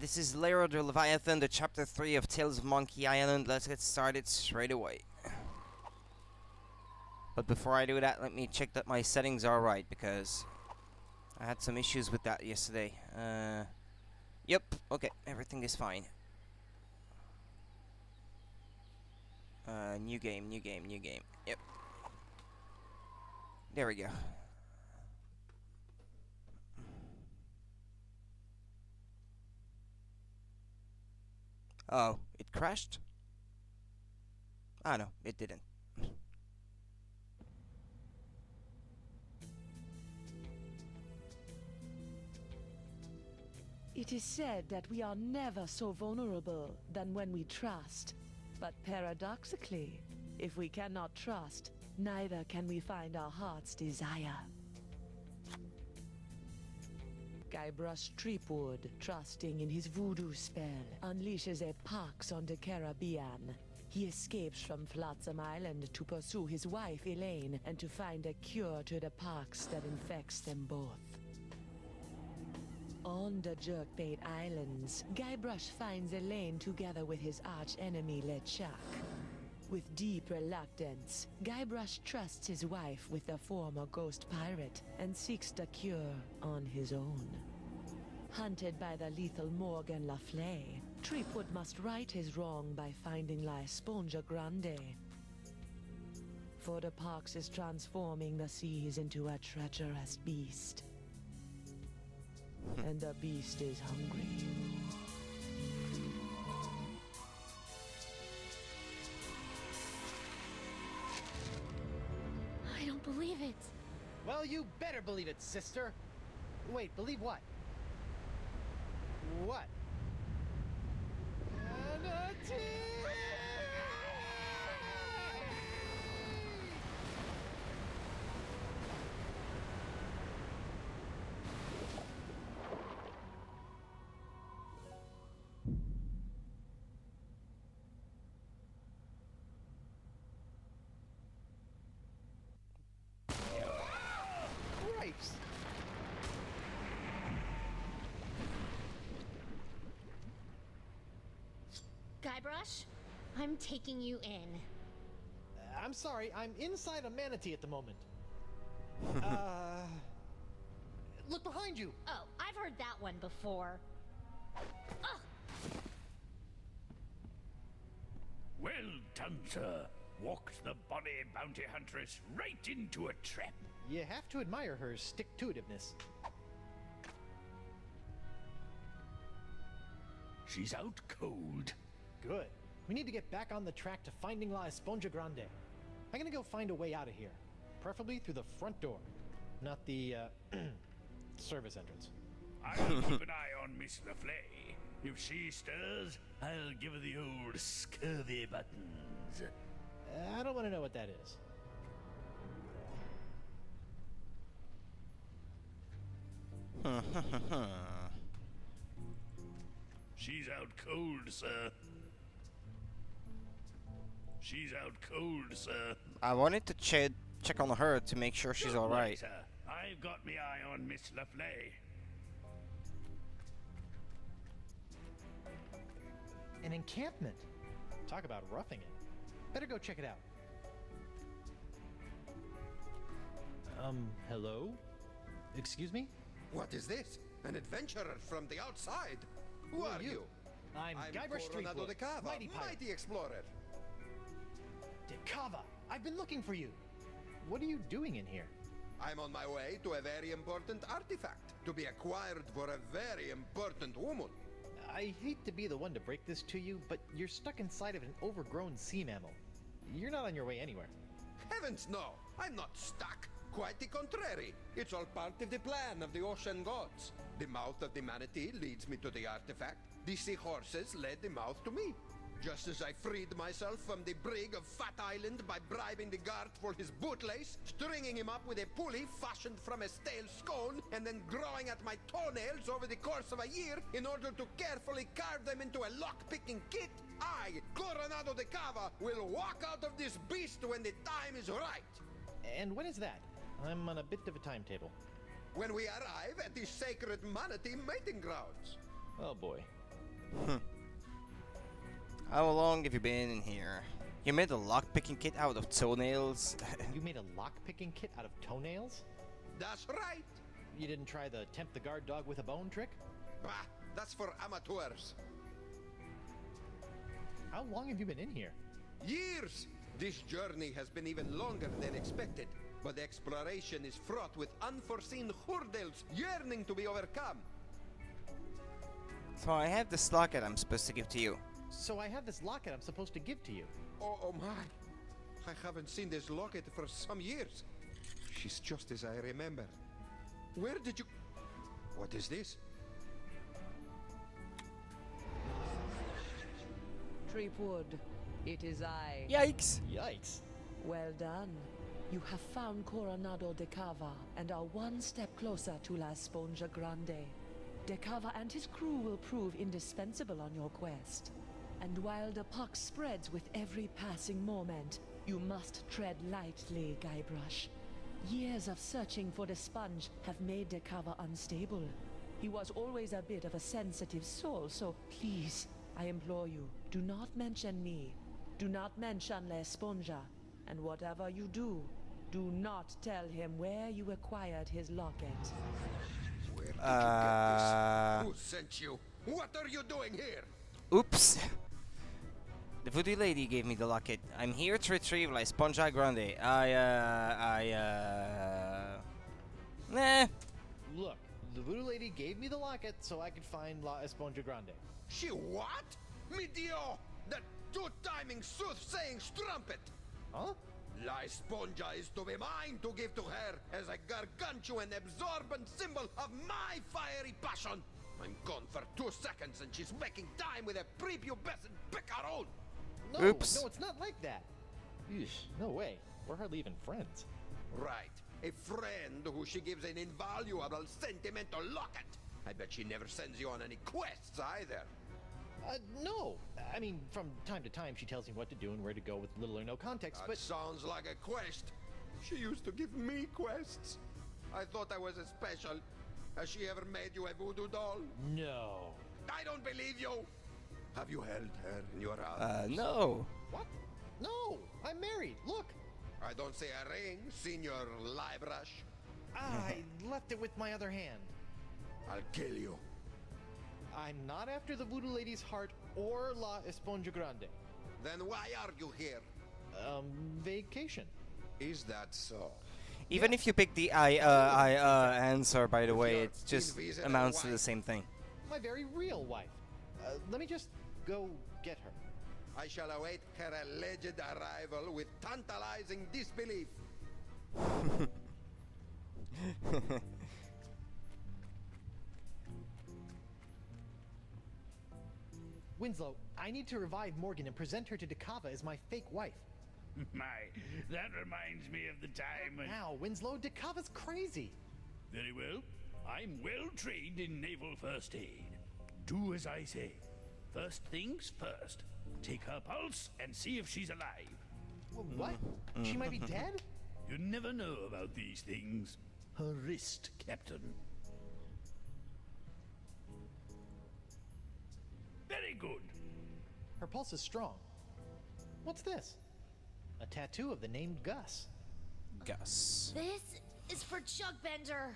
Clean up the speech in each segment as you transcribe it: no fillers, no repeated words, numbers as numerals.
this is Lair the Leviathan, the chapter 3 of Tales of Monkey Island. Let's get started straight away. But before I do that, let me check that my settings are right, because I had some issues with that yesterday. Yep, okay, everything is fine. New game. Yep. There we go. Oh, it crashed? Ah, no, it didn't. It is said that we are never so vulnerable than when we trust. But paradoxically, if we cannot trust, neither can we find our heart's desire. Guybrush Threepwood, trusting in his voodoo spell, unleashes a pox on the Caribbean. He escapes from Flotsam Island to pursue his wife Elaine and to find a cure to the pox that infects them both. On the Jerkbait Islands, Guybrush finds Elaine together with his arch-enemy LeChuck. With deep reluctance, Guybrush trusts his wife with the former ghost pirate and seeks the cure on his own. Hunted by the lethal Morgan Le Fay, Threepwood must right his wrong by finding La Esponja Grande. For the pox is transforming the seas into a treacherous beast. And the beast is hungry. I don't believe it. Well, you better believe it, sister. Wait, believe what? What? Grapes! Guybrush, I'm taking you in. I'm sorry, I'm inside a manatee at the moment. Look behind you! Oh, I've heard that one before. Ugh. Well done, sir. Walked the bonny bounty huntress right into a trap. You have to admire her stick-to-itiveness. She's out cold. Good. We need to get back on the track to finding La Esponja Grande. I'm gonna go find a way out of here. Preferably through the front door. Not the, service entrance. I'll keep an eye on Miss Le Fay. If she stirs, I'll give her the old scurvy buttons. I don't want to know what that is. She's out cold, sir. She's out cold, sir. I wanted to check on her to make sure she's Don't worry, alright. sir. I've got me eye on Miss Le Fay. An encampment. Talk about roughing it. Better go check it out. Hello? Excuse me? What is this? An adventurer from the outside? Who are you? I'm Guybrush Coronado Threepwood, de Cava, mighty pirate. mighty explorer. De Cava! I've been looking for you! What are you doing in here? I'm on my way to a very important artifact to be acquired for a very important woman. I hate to be the one to break this to you, but you're stuck inside of an overgrown sea mammal. You're not on your way anywhere. Heavens no! I'm not stuck! Quite the contrary. It's all part of the plan of the ocean gods. The mouth of the manatee leads me to the artifact. The seahorses led the mouth to me. Just as I freed myself from the brig of Fat Island by bribing the guard for his bootlace, stringing him up with a pulley fashioned from a stale scone, and then growing at my toenails over the course of a year in order to carefully carve them into a lock-picking kit, I, Coronado de Cava, will walk out of this beast when the time is right. And when is that? I'm on a bit of a timetable. When we arrive at the sacred manatee mating grounds. Oh boy. How long have you been in here? You made a lock-picking kit out of toenails? You made a lock-picking kit out of toenails? That's right. You didn't try the tempt the guard dog with a bone trick? Bah, that's for amateurs. How long have you been in here? Years! This journey has been even longer than expected, but exploration is fraught with unforeseen hurdles yearning to be overcome. So I have this locket I'm supposed to give to you. So I have this locket I'm supposed to give to you. Oh my. I haven't seen this locket for some years. She's just as I remember. Where did you... What is this? Treepwood, it is I. Yikes! Yikes. Well done. You have found Coronado de Cava and are one step closer to La Sponja Grande. De Cava and his crew will prove indispensable on your quest. And while the pox spreads with every passing moment, you must tread lightly, Guybrush. Years of searching for the sponge have made De Cava unstable. He was always a bit of a sensitive soul, so please, I implore you, do not mention me. Do not mention La Sponja. And whatever you do, do not tell him where you acquired his locket. Where did you get this? Who sent you? What are you doing here? Oops! The voodoo lady gave me the locket. I'm here to retrieve La Sponja Grande. Nah. Look, the voodoo lady gave me the locket so I could find La Esponja Grande. She what? Mi Dio! That two-timing soothsaying strumpet! Huh? La Esponja is to be mine to give to her as a gargantuan absorbent symbol of my fiery passion! I'm gone for 2 seconds and she's making time with a prepubescent picaron! No, Oops. no, it's not like that. Eesh, no way. We're hardly even friends. Right. A friend who she gives an invaluable sentimental locket. I bet she never sends you on any quests either. No. I mean, from time to time she tells me what to do and where to go with little or no context, That but... sounds like a quest. She used to give me quests. I thought I was a special. Has she ever made you a voodoo doll? No. I don't believe you. Have you held her in your arms? No. What? No! I'm married, look! I don't see a ring, Senor Liebrush. I left it with my other hand. I'll kill you. I'm not after the voodoo lady's heart or La Esponja Grande. Then why are you here? Vacation. Is that so? Even if you pick the answer, by the way, it just amounts to the same thing. My very real wife. Let me just go get her. I shall await her alleged arrival with tantalizing disbelief. Winslow, I need to revive Morgan and present her to De Cava as my fake wife. My, that reminds me of the time when... Now, Winslow, De Cava's crazy. Very well. I'm well trained in naval first aid. Do as I say. First things first. Take her pulse and see if she's alive. What? She might be dead? You never know about these things. Her wrist, Captain. Very good. Her pulse is strong. What's this? A tattoo of the name Gus. Gus. This is for Chuckbender.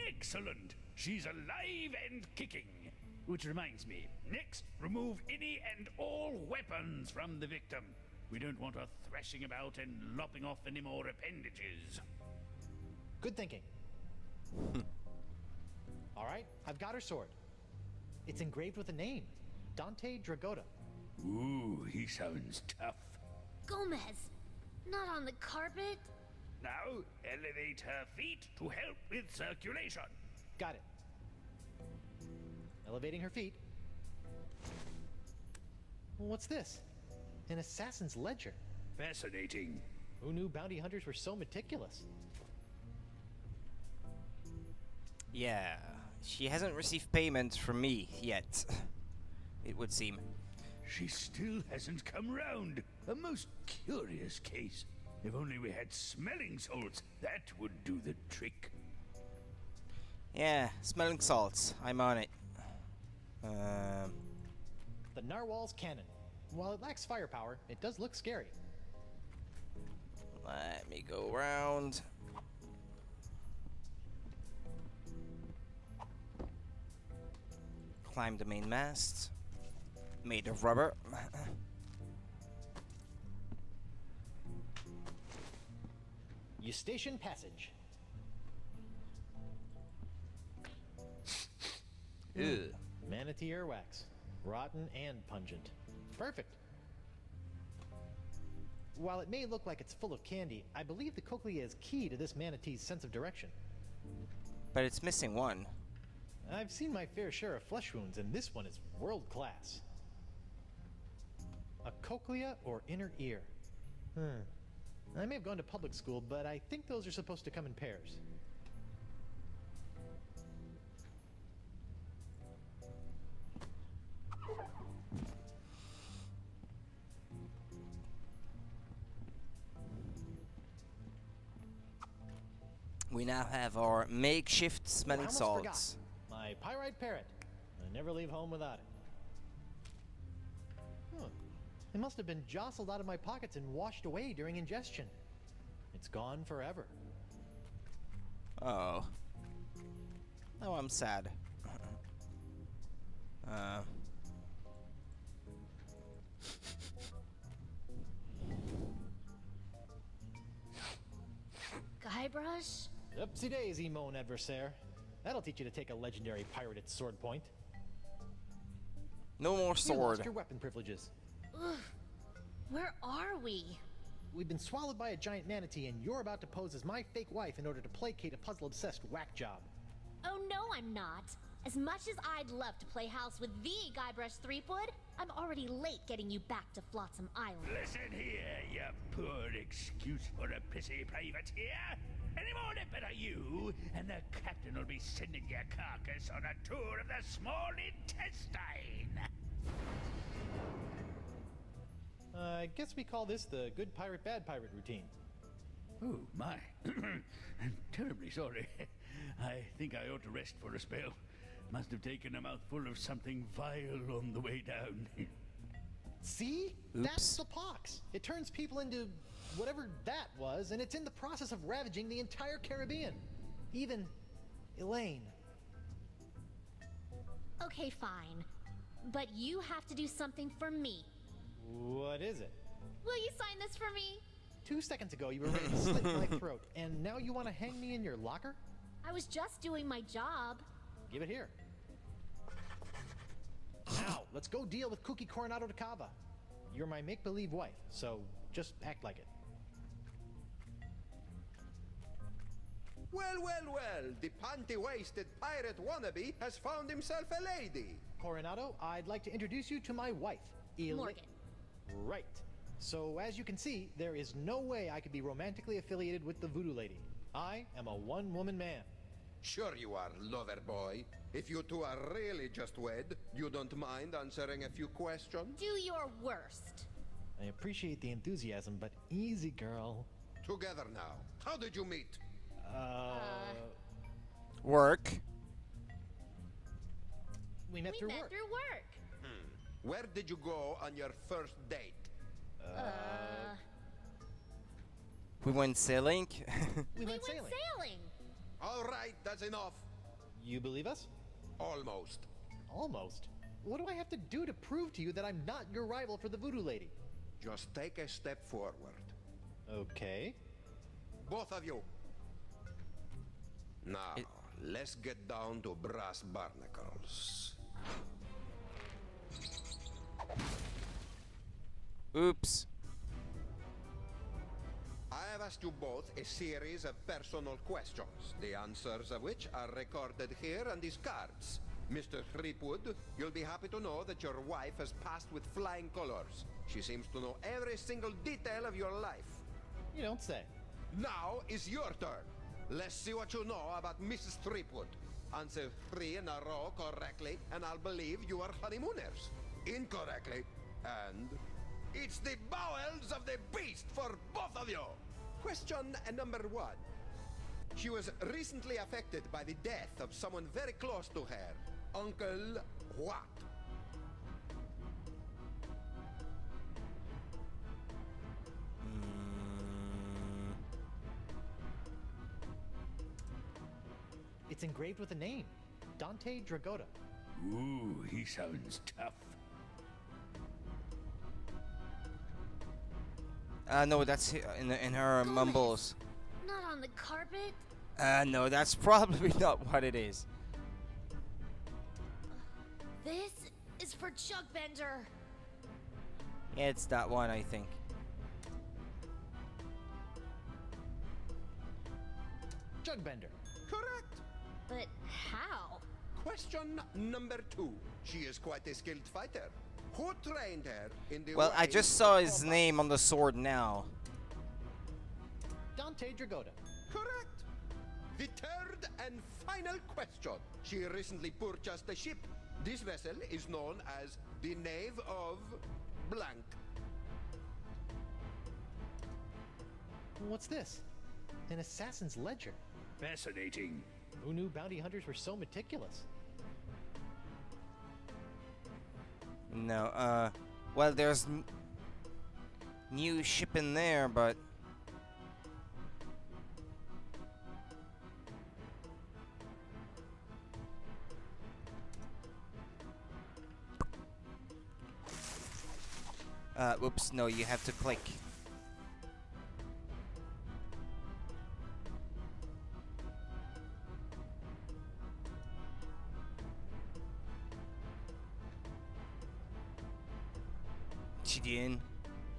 Excellent. She's alive and kicking. Which reminds me, next, remove any and all weapons from the victim. We don't want her thrashing about and lopping off any more appendages. Good thinking. All right, I've got her sword. It's engraved with a name, Dante Dragota. Ooh, he sounds tough. Gomez, not on the carpet. Now, elevate her feet to help with circulation. Got it. Elevating her feet. Well, what's this? An assassin's ledger. Fascinating. Who knew bounty hunters were so meticulous? Yeah, she hasn't received payment from me yet, it would seem. She still hasn't come round. A most curious case. If only we had smelling salts, that would do the trick. Yeah, smelling salts. I'm on it. narwhal's cannon. While it lacks firepower, it does look scary. Let me go around. Climb the main mast. Made of rubber. Eustachian Passage. Ew. Manatee earwax. Rotten and pungent. Perfect. While it may look like it's full of candy, I believe the cochlea is key to this manatee's sense of direction. But it's missing one. I've seen my fair share of flesh wounds, and this one is world class. A cochlea or inner ear? I may have gone to public school, but I think those are supposed to come in pairs. We now have our makeshift smelling almost salts. My pyrite parrot. I never leave home without it. Huh. It must have been jostled out of my pockets and washed away during ingestion. It's gone forever. Oh. Oh, I'm sad. Guybrush? Oopsie daisy, mon adversaire. That'll teach you to take a legendary pirate at sword point. No more You lost sword. your weapon privileges. Ugh. Where are we? We've been swallowed by a giant manatee, and you're about to pose as my fake wife in order to placate a puzzle-obsessed whack job. Oh no, I'm not. As much as I'd love to play house with the Guybrush Threepwood, I'm already late getting you back to Flotsam Island. Listen here, you poor excuse for a pissy privateer. Any more nipper are you, and the captain will be sending your carcass on a tour of the small intestine. I guess we call this the good pirate, bad pirate routine. Oh, my. I'm terribly sorry. I think I ought to rest for a spell. Must have taken a mouthful of something vile on the way down. See? Oops. That's the pox. It turns people into whatever that was, and it's in the process of ravaging the entire Caribbean. Even Elaine. Okay, fine. But you have to do something for me. What is it? Will you sign this for me? 2 seconds ago, you were ready to slit my throat, and now you want to hang me in your locker? I was just doing my job. Give it here. Now, let's go deal with Cookie Coronado de Cava. You're my make-believe wife, so just act like it. Well, well, well, the panty-waisted pirate wannabe has found himself a lady. Coronado, I'd like to introduce you to my wife, Morgan. Right. So, as you can see, there is no way I could be romantically affiliated with the Voodoo Lady. I am a one-woman man. Sure you are, lover boy. If you two are really just wed, you don't mind answering a few questions? Do your worst. I appreciate the enthusiasm, but easy, girl. Together now. How did you meet? Work. We met We through met work. through work. Where did you go on your first date? We went sailing. We We went went sailing. sailing. All right, that's enough. You believe us? Almost. Almost. What do I have to do to prove to you that I'm not your rival for the Voodoo Lady? Just take a step forward. Okay. Both of you. Now, It- let's get down to brass barnacles. Oops. I have asked you both a series of personal questions, the answers of which are recorded here on these cards. Mr. Threepwood, you'll be happy to know that your wife has passed with flying colors. She seems to know every single detail of your life. You don't say. Now is your turn. Let's see what you know about Mrs. Threepwood. Answer 3 in a row correctly, and I'll believe you are honeymooners. Incorrectly, and it's the bowels of the beast for both of you. Question number 1. She was recently affected by the death of someone very close to her. Uncle what? It's engraved with a name. Dante Dragotta. Ooh, he sounds tough. No, that's in her Gomez. mumbles. Not on the carpet. No, that's probably not what it is. This is for Chuck Bender. It's that one, I think. Jugbender. Correct. But how? Question number 2. She is quite a skilled fighter. Who trained her in the Well, I ways just saw of his combat? name on the sword now. Dante Dragotta. Correct. The third and final question. She recently purchased a ship. This vessel is known as the Knave of Blank. What's this? An assassin's ledger. Fascinating. Who knew bounty hunters were so meticulous? No, well, there's new ship in there, but whoops, no, you have to click. Chidin,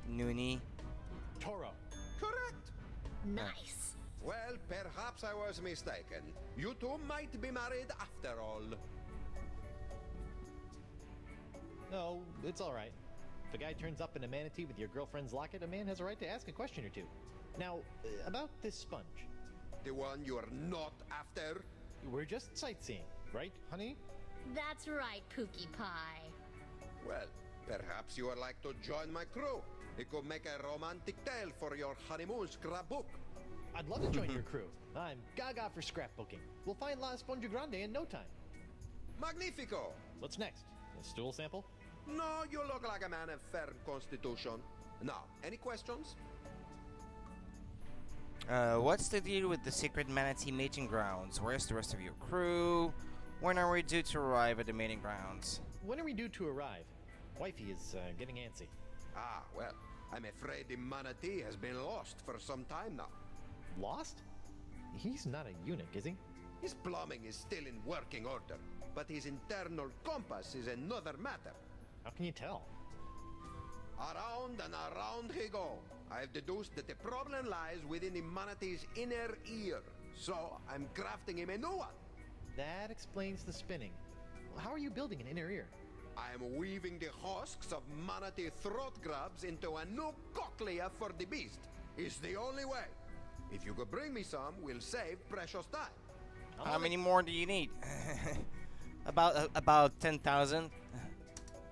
Nuni. Toro. Correct. Nice. Well, perhaps I was mistaken. You two might be married after all. No, it's all right. If a guy turns up in a manatee with your girlfriend's locket, a man has a right to ask a question or two. Now, about this sponge. The one you are not after? We're just sightseeing, right, honey? That's right, Pookie Pie. Well, perhaps you would like to join my crew. It could make a romantic tale for your honeymoon scrapbook. I'd love to join your crew. I'm gaga for scrapbooking. We'll find La Esponja Grande in no time. Magnifico! What's next? A stool sample? No, you look like a man of firm constitution. Now, any questions? What's the deal with the secret manatee mating grounds? Where's the rest of your crew? When are we due to arrive at the mating grounds? When are we due to arrive? Wifey is getting antsy. Ah, well, I'm afraid the manatee has been lost for some time now. Lost? He's not a eunuch, is he? His plumbing is still in working order, but his internal compass is another matter. How can you tell? Around and around he go. I've deduced that the problem lies within the manatee's inner ear, so I'm crafting him a new one. That explains the spinning. How are you building an inner ear? I am weaving the husks of manatee throat grabs into a new cochlea for the beast. It's the only way. If you could bring me some, we'll save precious time. How many more do you need? about 10,000.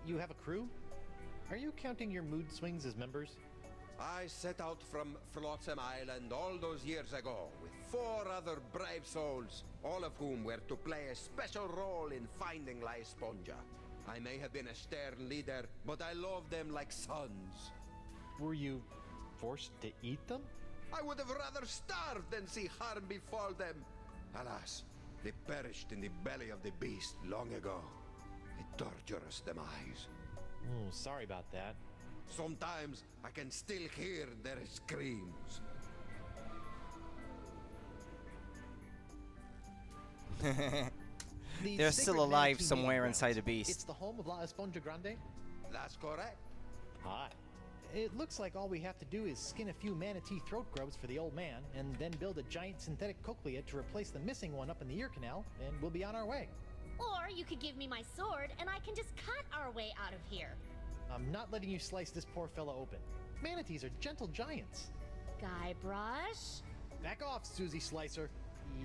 You have a crew? Are you counting your mood swings as members? I set out from Flotsam Island all those years ago with 4 other brave souls, all of whom were to play a special role in finding La Esponja. I may have been a stern leader, but I loved them like sons. Were you forced to eat them? I would have rather starved than see harm befall them. Alas, they perished in the belly of the beast long ago. A torturous demise. Oh, sorry about that. Sometimes I can still hear their screams. The They're sacred still alive manatee somewhere mating inside grounds. the beast. It's the home of La Esponja Grande? That's correct. Hi. It looks like all we have to do is skin a few manatee throat grubs for the old man, and then build a giant synthetic cochlea to replace the missing one up in the ear canal, and we'll be on our way. Or you could give me my sword and I can just cut our way out of here. I'm not letting you slice this poor fella open. Manatees are gentle giants. Guybrush? Back off, Susie Slicer.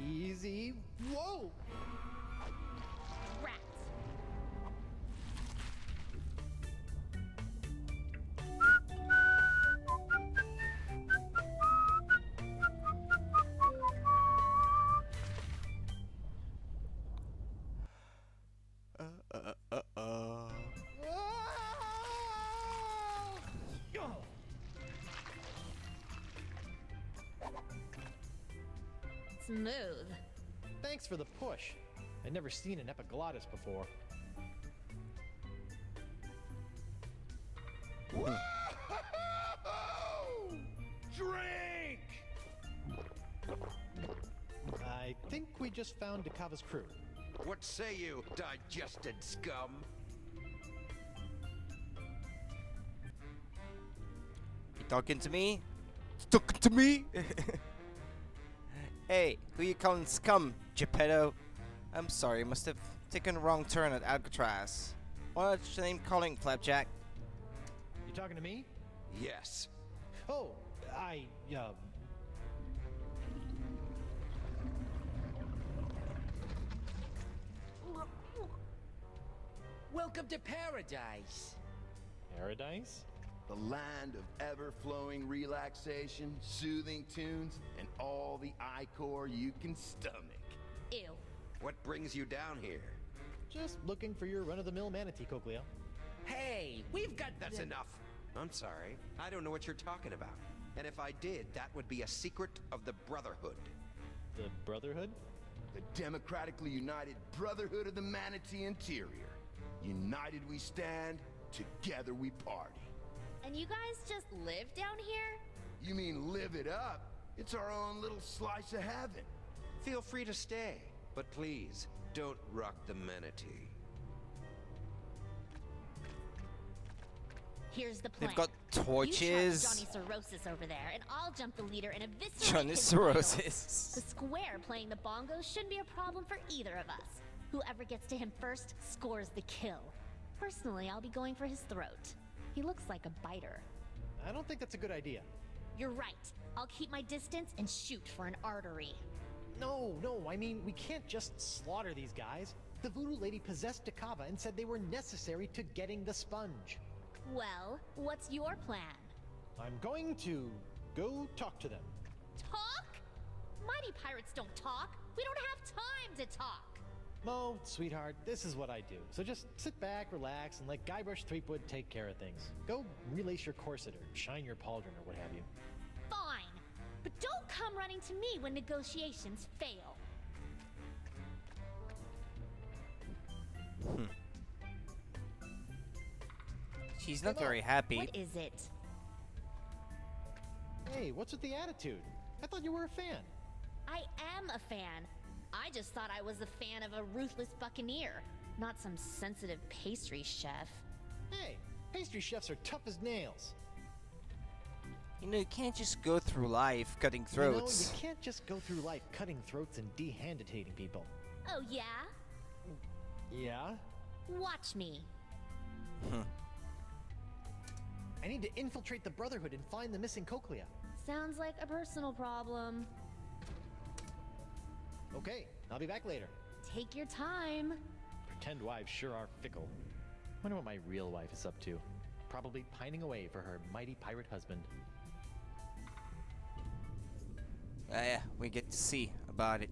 Easy. Whoa! Rats. Thanks Thanks for the push. I'd never seen an epiglottis before. Whoa! Drink! I think we just found Dakava's crew. What say you, digested scum? You talking to me? Talking to me? Hey, who you calling scum, Geppetto? I'm sorry, must have taken a wrong turn at Alcatraz. What's your name calling, Flapjack? You talking to me? Yes. Oh, Welcome to paradise. Paradise? The land of ever-flowing relaxation, soothing tunes, and all the ichor you can stomach. Ew. What brings you down here? Just looking for your run-of-the-mill manatee, Cochlea. Hey, we've got That's enough. I'm sorry. I don't know what you're talking about. And if I did, that would be a secret of the Brotherhood. The Brotherhood? The democratically united Brotherhood of the Manatee Interior. United we stand, together we party. And you guys just live down here? You mean live it up? It's our own little slice of heaven. Feel free to stay, but please, don't rock the manatee. Here's the plan. They've got You torches. trust Johnny Cirrhosis over there, and I'll jump the leader and eviscerate Johnny his idols. Cirrhosis. The square playing the bongos shouldn't be a problem for either of us. Whoever gets to him first scores the kill. Personally, I'll be going for his throat. He looks like a biter. I don't think that's a good idea. You're right. I'll keep my distance and shoot for an artery. No, I mean, we can't just slaughter these guys. The voodoo lady possessed Dakava and said they were necessary to getting the sponge. Well, what's your plan? I'm going to go talk to them. Talk? Mighty pirates don't talk. We don't have time to talk. Mo, sweetheart, this is what I do. So just sit back, relax, and let Guybrush Threepwood take care of things. Go relace your corset or shine your pauldron or what have you. Fine. But don't come running to me when negotiations fail. She's not very happy. What is it? Hey, what's with the attitude? I thought you were a fan. I am a fan. I just thought I was a fan of a ruthless buccaneer, not some sensitive pastry chef. Hey, pastry chefs are tough as nails. You know, you can't just go through life cutting throats. You know, you can't just go through life cutting throats and dehanditating people. Oh yeah? Yeah? Watch me. I need to infiltrate the Brotherhood and find the missing Cochlea. Sounds like a personal problem. Okay, I'll be back later. Take your time. Pretend wives sure are fickle. Wonder what my real wife is up to. Probably pining away for her mighty pirate husband. Yeah, we get to see about it.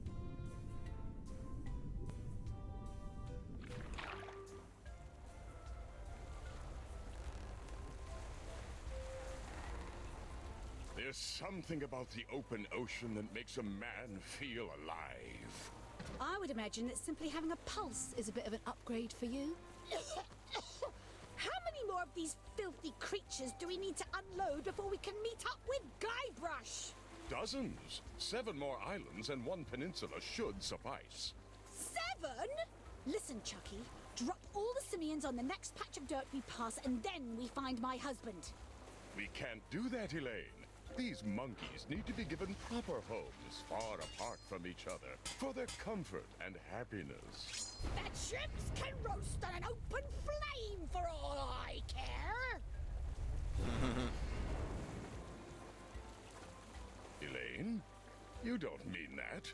There's something about the open ocean that makes a man feel alive. I would imagine that simply having a pulse is a bit of an upgrade for you. How many more of these filthy creatures do we need to unload before we can meet up with Guybrush? Dozens. 7 more islands and 1 peninsula should suffice. 7? Listen, Chucky. Drop all the simians on the next patch of dirt we pass, and then we find my husband. We can't do that, Elaine. These monkeys need to be given proper homes far apart from each other for their comfort and happiness. That ships can roast on an open flame for all I care. Elaine, you don't mean that.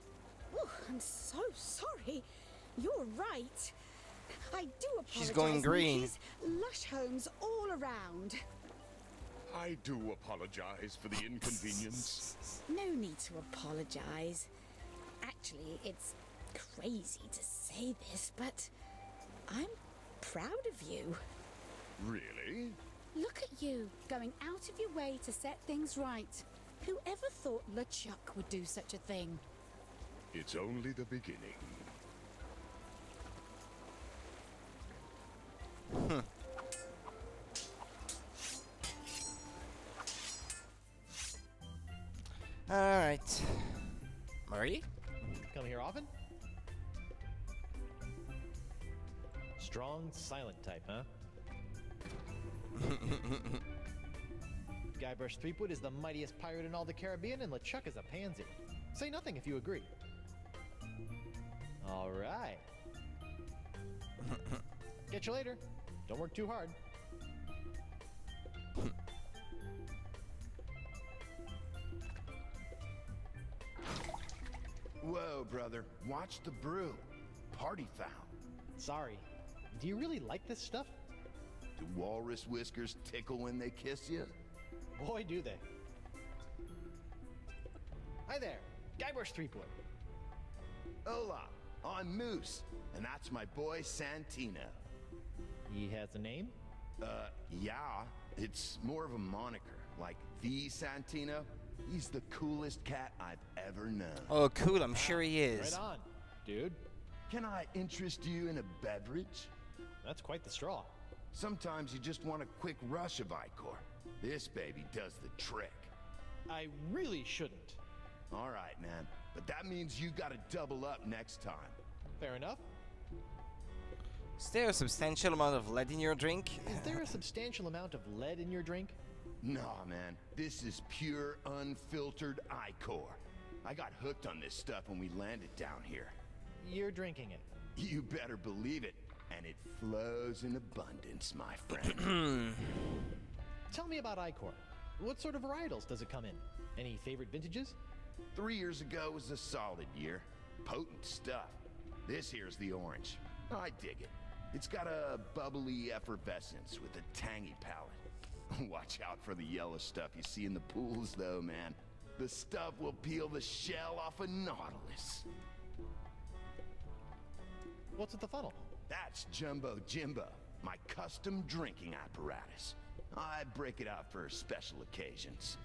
Oh, I'm so sorry. You're right. I do apologize. She's going green. monkeys. Lush homes all around. I do apologize for the inconvenience. No need to apologize. Actually, it's crazy to say this, but I'm proud of you. Really? Look at you, going out of your way to set things right. Whoever thought LeChuck would do such a thing? It's only the beginning. Alright. Murray? Come here often? Strong, silent type, huh? Guybrush Threepwood is the mightiest pirate in all the Caribbean, and LeChuck is a pansy. Say nothing if you agree. All right. Catch you later. Don't work too hard. Whoa, brother. Watch the brew. Party foul. Sorry. Do you really like this stuff? Do walrus whiskers tickle when they kiss you? Boy, do they. Hi there. Guybrush Threepwood. Hola, I'm Moose, and that's my boy Santino. He has a name? Yeah, it's more of a moniker, like the Santino. He's the coolest cat I've ever known. Oh, cool. I'm sure he is. Right on, dude. Can I interest you in a beverage? That's quite the straw. Sometimes you just want a quick rush of Icor. This baby does the trick. I really shouldn't. All right, man. But that means you gotta double up next time. Fair enough. Is there a substantial amount of lead in your drink? Is there a substantial amount of lead in your drink? Nah, man. This is pure, unfiltered Icor. I got hooked on this stuff when we landed down here. You're drinking it. You better believe it. And it flows in abundance, my friend. Tell me about Icor. What sort of varietals does it come in? Any favorite vintages? 3 years ago was a solid year. Potent stuff. This here's the orange. I dig it. It's got a bubbly effervescence with a tangy palate. Watch out for the yellow stuff you see in the pools, though, man. The stuff will peel the shell off a nautilus. What's at the funnel? That's Jumbo Jimbo, my custom drinking apparatus. I break it out for special occasions.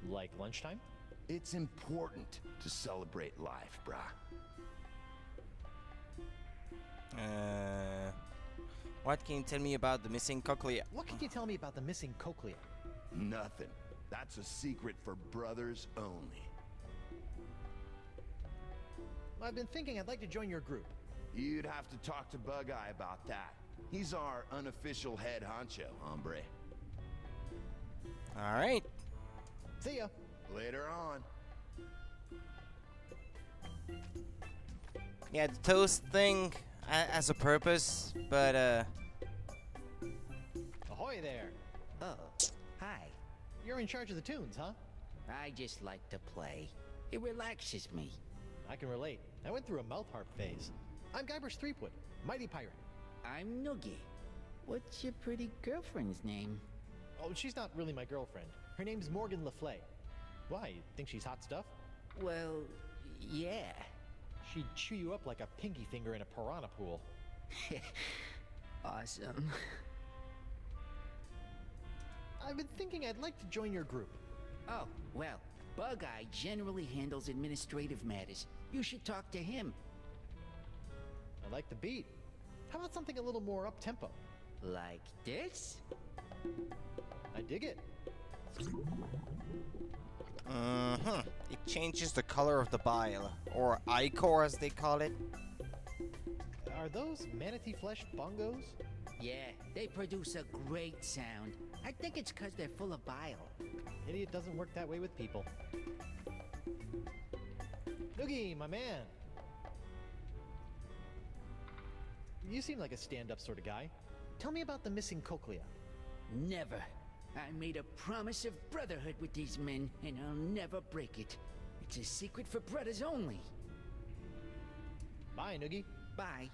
Like lunchtime? It's important to celebrate life, brah. What can you tell me about the missing cochlea? What can you tell me about the missing cochlea? Nothing. That's a secret for brothers only. I've been thinking I'd like to join your group. You'd have to talk to Bug-Eye about that. He's our unofficial head honcho, hombre. Alright. See ya. Later on. Yeah, the toast thing has a purpose, but Ahoy there. Oh, hi. You're in charge of the tunes, huh? I just like to play. It relaxes me. I can relate. I went through a mouth harp phase. I'm Guybrush Threepwood, mighty pirate. I'm Noogie. What's your pretty girlfriend's name? Oh, she's not really my girlfriend. Her name's Morgan LaFlay. Why, you think she's hot stuff? Well, yeah. She'd chew you up like a pinky finger in a piranha pool. Awesome. I've been thinking I'd like to join your group. Oh, well, Bug-Eye generally handles administrative matters. You should talk to him. I like the beat. How about something a little more up-tempo? Like this? I dig it. It changes the color of the bile, or ichor as they call it. Are those manatee-fleshed bongos? Yeah, they produce a great sound. I think it's 'cause they're full of bile. Idiot doesn't work that way with people. Noogie, my man. You seem like a stand-up sort of guy. Tell me about the missing cochlea. Never. I made a promise of brotherhood with these men, and I'll never break it. It's a secret for brothers only. Bye, Noogie. Bye.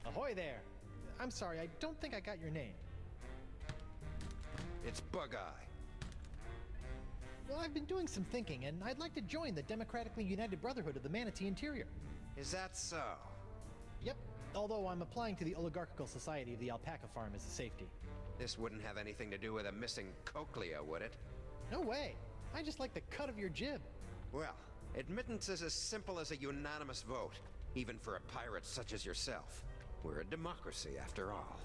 Ahoy there. I'm sorry, I don't think I got your name. It's Bug-Eye. Well, I've been doing some thinking, and I'd like to join the Democratically United Brotherhood of the Manatee Interior. Is that so? Yep, Although I'm applying to the Oligarchical Society of the Alpaca Farm as a safety. This wouldn't have anything to do with a missing cochlea, would it? No way! I just like the cut of your jib. Well, admittance is as simple as a unanimous vote, even for a pirate such as yourself. We're a democracy, after all.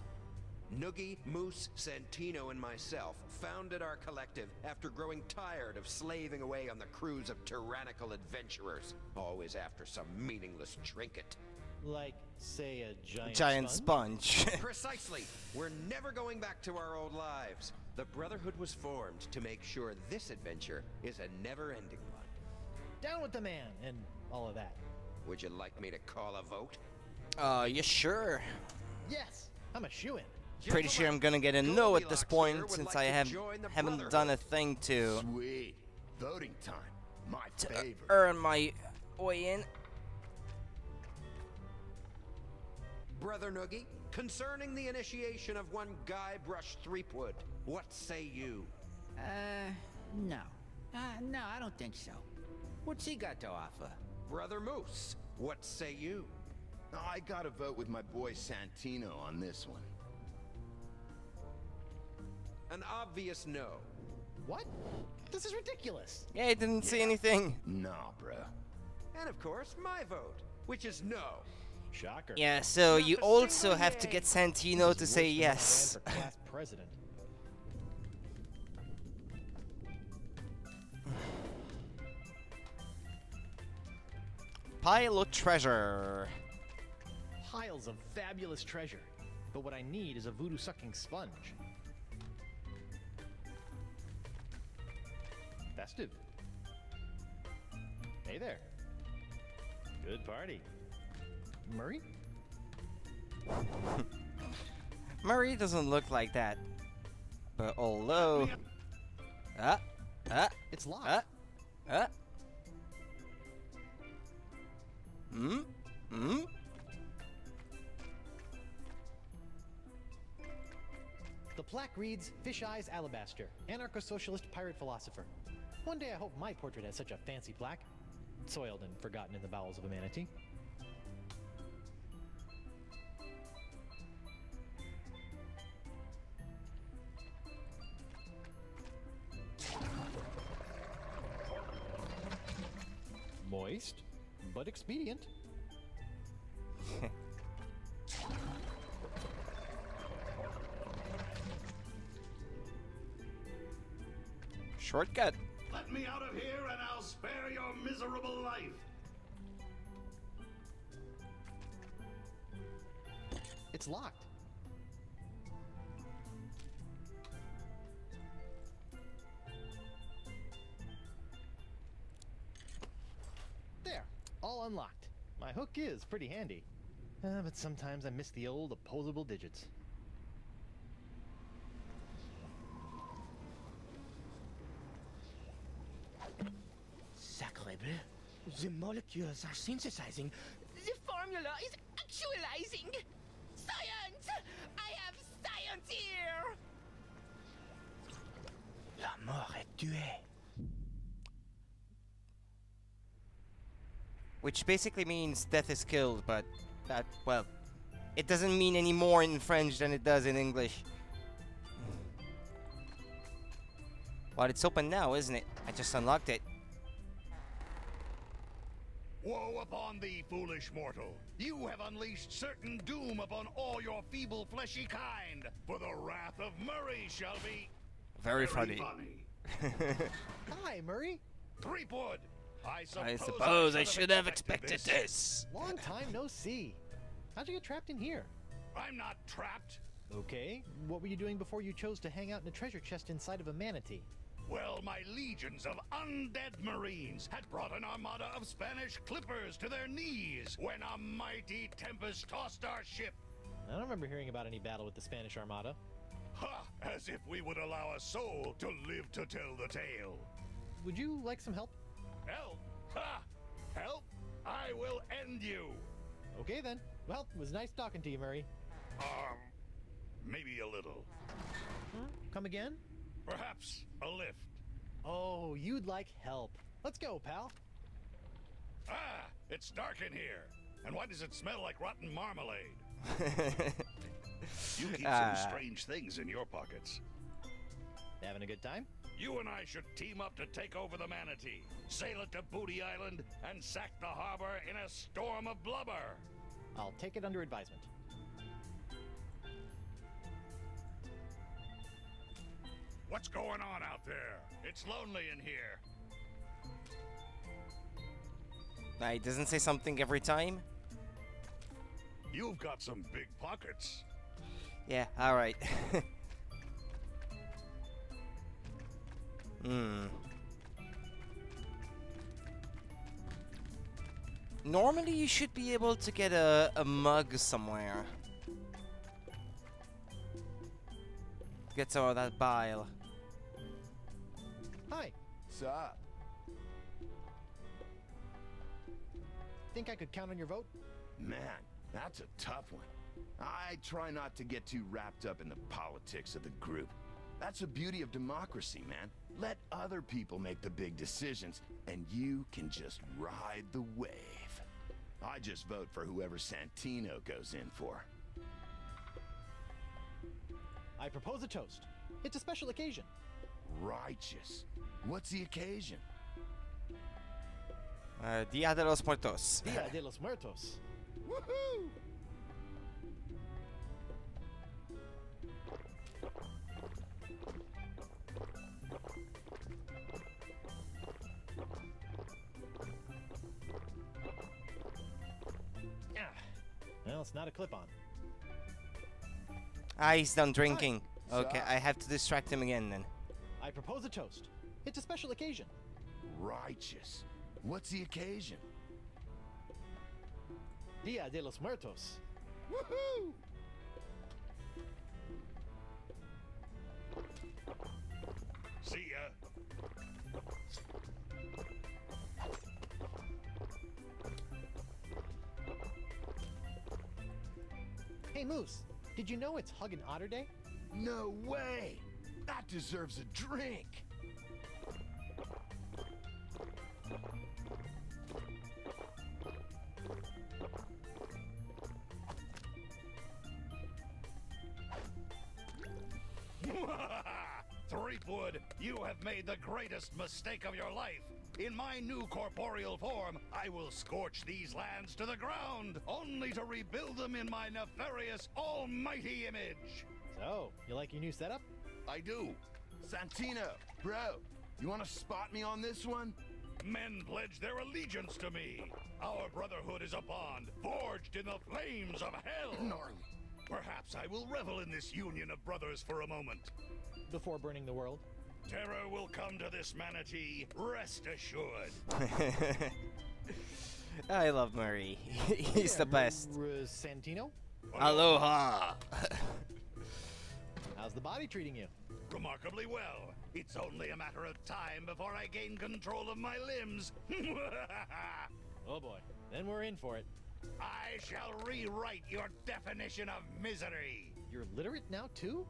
Noogie, Moose, Santino, and myself founded our collective after growing tired of slaving away on the crews of tyrannical adventurers, always after some meaningless trinket. Like, say, a Giant sponge. Precisely! We're never going back to our old lives. The Brotherhood was formed to make sure this adventure is a never-ending one. Down with the man, and all of that. Would you like me to call a vote? You sure? Yes! I'm a shoo-in. Pretty sure I'm gonna get a no at this point since I haven't done a thing to Sweet. Voting time. My favorite. earn my way in. Brother Noogie, concerning the initiation of one Guybrush Threepwood, what say you? No. No, I don't think so. What's he got to offer? Brother Moose, what say you? I gotta vote with my boy Santino on this one. An obvious no. What? This is ridiculous. Yeah, I didn't see anything. Nah, bro. And of course, my vote, which is no. Shocker. Yeah, so Not you a also single have to yay. get Santino to This is say worse than when I yes. ran for class president. Pile of treasure. Piles of fabulous treasure. But what I need is a voodoo-sucking sponge. Festive. Hey there. Good party. Murray? Murray doesn't look like that. But although... It's locked. The plaque reads, Fish Eyes Alabaster, anarcho-socialist pirate philosopher. One day I hope my portrait has such a fancy plaque. Soiled and forgotten in the bowels of a manatee. Moist, but expedient. Shortcut. Let me out of here and I'll spare your miserable life. It's locked. There, all unlocked. My hook is pretty handy. But sometimes I miss the old opposable digits. Sacre bleu. The molecules are synthesizing. The formula is actualizing. Science! I have science here! La mort est tuée. Which basically means death is killed, but that, well, it doesn't mean any more in French than it does in English. But it's open now, isn't it? I just unlocked it. Woe upon thee, foolish mortal! You have unleashed certain doom upon all your feeble fleshy kind, for the wrath of Murray shall be... Very funny. Hi, Murray. Threepwood! I suppose I should have expected this. Long time no see. How'd you get trapped in here? I'm not trapped. Okay, what were you doing before you chose to hang out in a treasure chest inside of a manatee? Well, my legions of undead marines had brought an armada of Spanish clippers to their knees when a mighty tempest tossed our ship. I don't remember hearing about any battle with the Spanish Armada. Ha! As if we would allow a soul to live to tell the tale. Would you like some help? Help? Ha! Help? I will end you. Okay then. Well, it was nice talking to you, Murray. Maybe a little. Huh? Come again? Perhaps a lift. Oh, you'd like help. Let's go, pal. Ah! It's dark in here. And why does it smell like rotten marmalade? You keep Ah. some strange things in your pockets. Having a good time? You and I should team up to take over the Manatee, sail it to Booty Island, and sack the harbor in a storm of blubber. I'll take it under advisement. What's going on out there? It's lonely in here. He doesn't say something every time. You've got some big pockets. Yeah, alright. Normally you should be able to get a mug somewhere. Get some of that bile. Hi. Sup? Think I could count on your vote? Man, that's a tough one. I try not to get too wrapped up in the politics of the group. That's the beauty of democracy, man. Let other people make the big decisions, and you can just ride the wave. I just vote for whoever Santino goes in for. I propose a toast. It's a special occasion. Righteous. What's the occasion? Dia de los Muertos. Dia de los Muertos. Woohoo! Well, it's not a clip-on. He's done drinking. Okay, Sup? I have to distract him again then. I propose a toast. It's a special occasion. Righteous. What's the occasion? Dia de los Muertos. Woohoo! See ya. Hey, Moose. Did you know it's Hug and Otter Day? No way! That deserves a drink! Threepwood, you have made the greatest mistake of your life. In my new corporeal form, I will scorch these lands to the ground, only to rebuild them in my nefarious almighty image. So, you like your new setup? I do. Santino, bro, you wanna spot me on this one? Men pledge their allegiance to me. Our brotherhood is a bond forged in the flames of hell. Gnarly. Perhaps I will revel in this union of brothers for a moment. Before burning the world? Terror will come to this manatee, rest assured. I love Murray. He's the best. Santino? Aloha. How's the body treating you? Remarkably well. It's only a matter of time before I gain control of my limbs. Oh boy, then we're in for it. I shall rewrite your definition of misery. You're literate now too?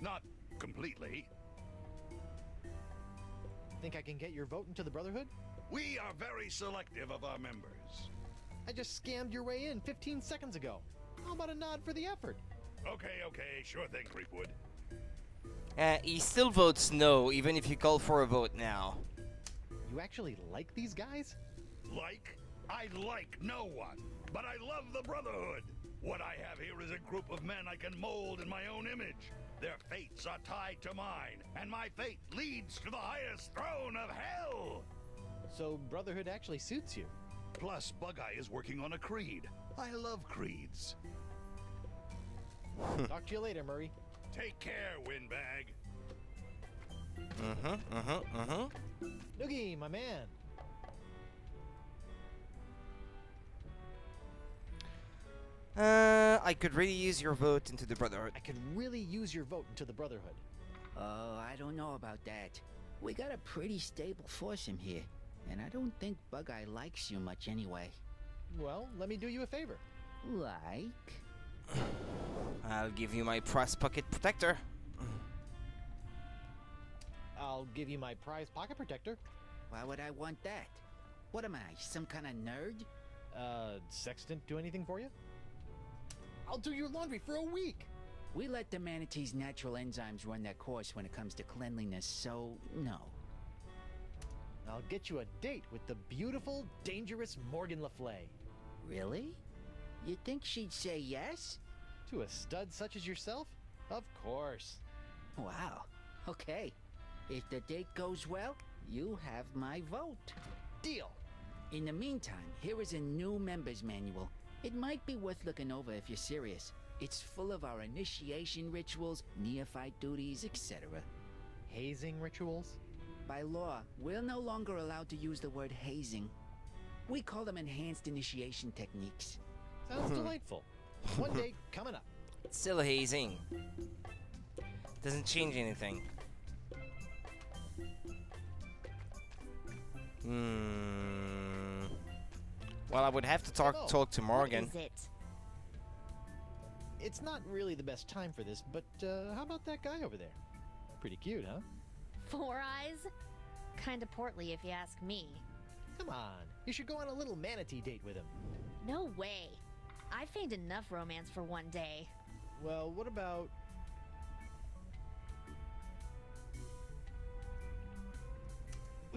Not completely. Think I can get your vote into the Brotherhood? We are very selective of our members. I just scammed your way in 15 seconds ago. How about a nod for the effort? Okay, sure thing, Creepwood. He still votes no, even if you call for a vote now. You actually like these guys? Like? I like no one, but I love the Brotherhood. What I have here is a group of men I can mold in my own image. Their fates are tied to mine, and my fate leads to the highest throne of hell. So Brotherhood actually suits you? Plus, Bug-Eye is working on a creed. I love creeds. Talk to you later, Murray. Take care, Windbag. Noogie, my man. I could really use your vote into the Brotherhood. I could really use your vote into the Brotherhood. Oh, I don't know about that. We got a pretty stable foursome here, and I don't think Bug-Eye likes you much anyway. Well, let me do you a favor. Like? I'll give you my prize pocket protector. I'll give you my prize pocket protector. Why would I want that? What am I, some kind of nerd? Sextant do anything for you? I'll do your laundry for a week! We let the manatee's natural enzymes run their course when it comes to cleanliness, so no. I'll get you a date with the beautiful, dangerous Morgan Le Fay. Really? You think she'd say yes? To a stud such as yourself? Of course. Wow. Okay. If the date goes well, you have my vote. Deal! In the meantime, here is a new member's manual. It might be worth looking over if you're serious. It's full of our initiation rituals, neophyte duties, etc. Hazing rituals? By law, we're no longer allowed to use the word hazing. We call them enhanced initiation techniques. Sounds delightful. One date coming up. It's still hazing. Doesn't change anything. Well, I would have to talk to Morgan. What is it? It's not really the best time for this, but how about that guy over there? Pretty cute, huh? 4 eyes? Kinda portly if you ask me. Come on, you should go on a little manatee date with him. No way. I feigned enough romance for one day. Well, what about...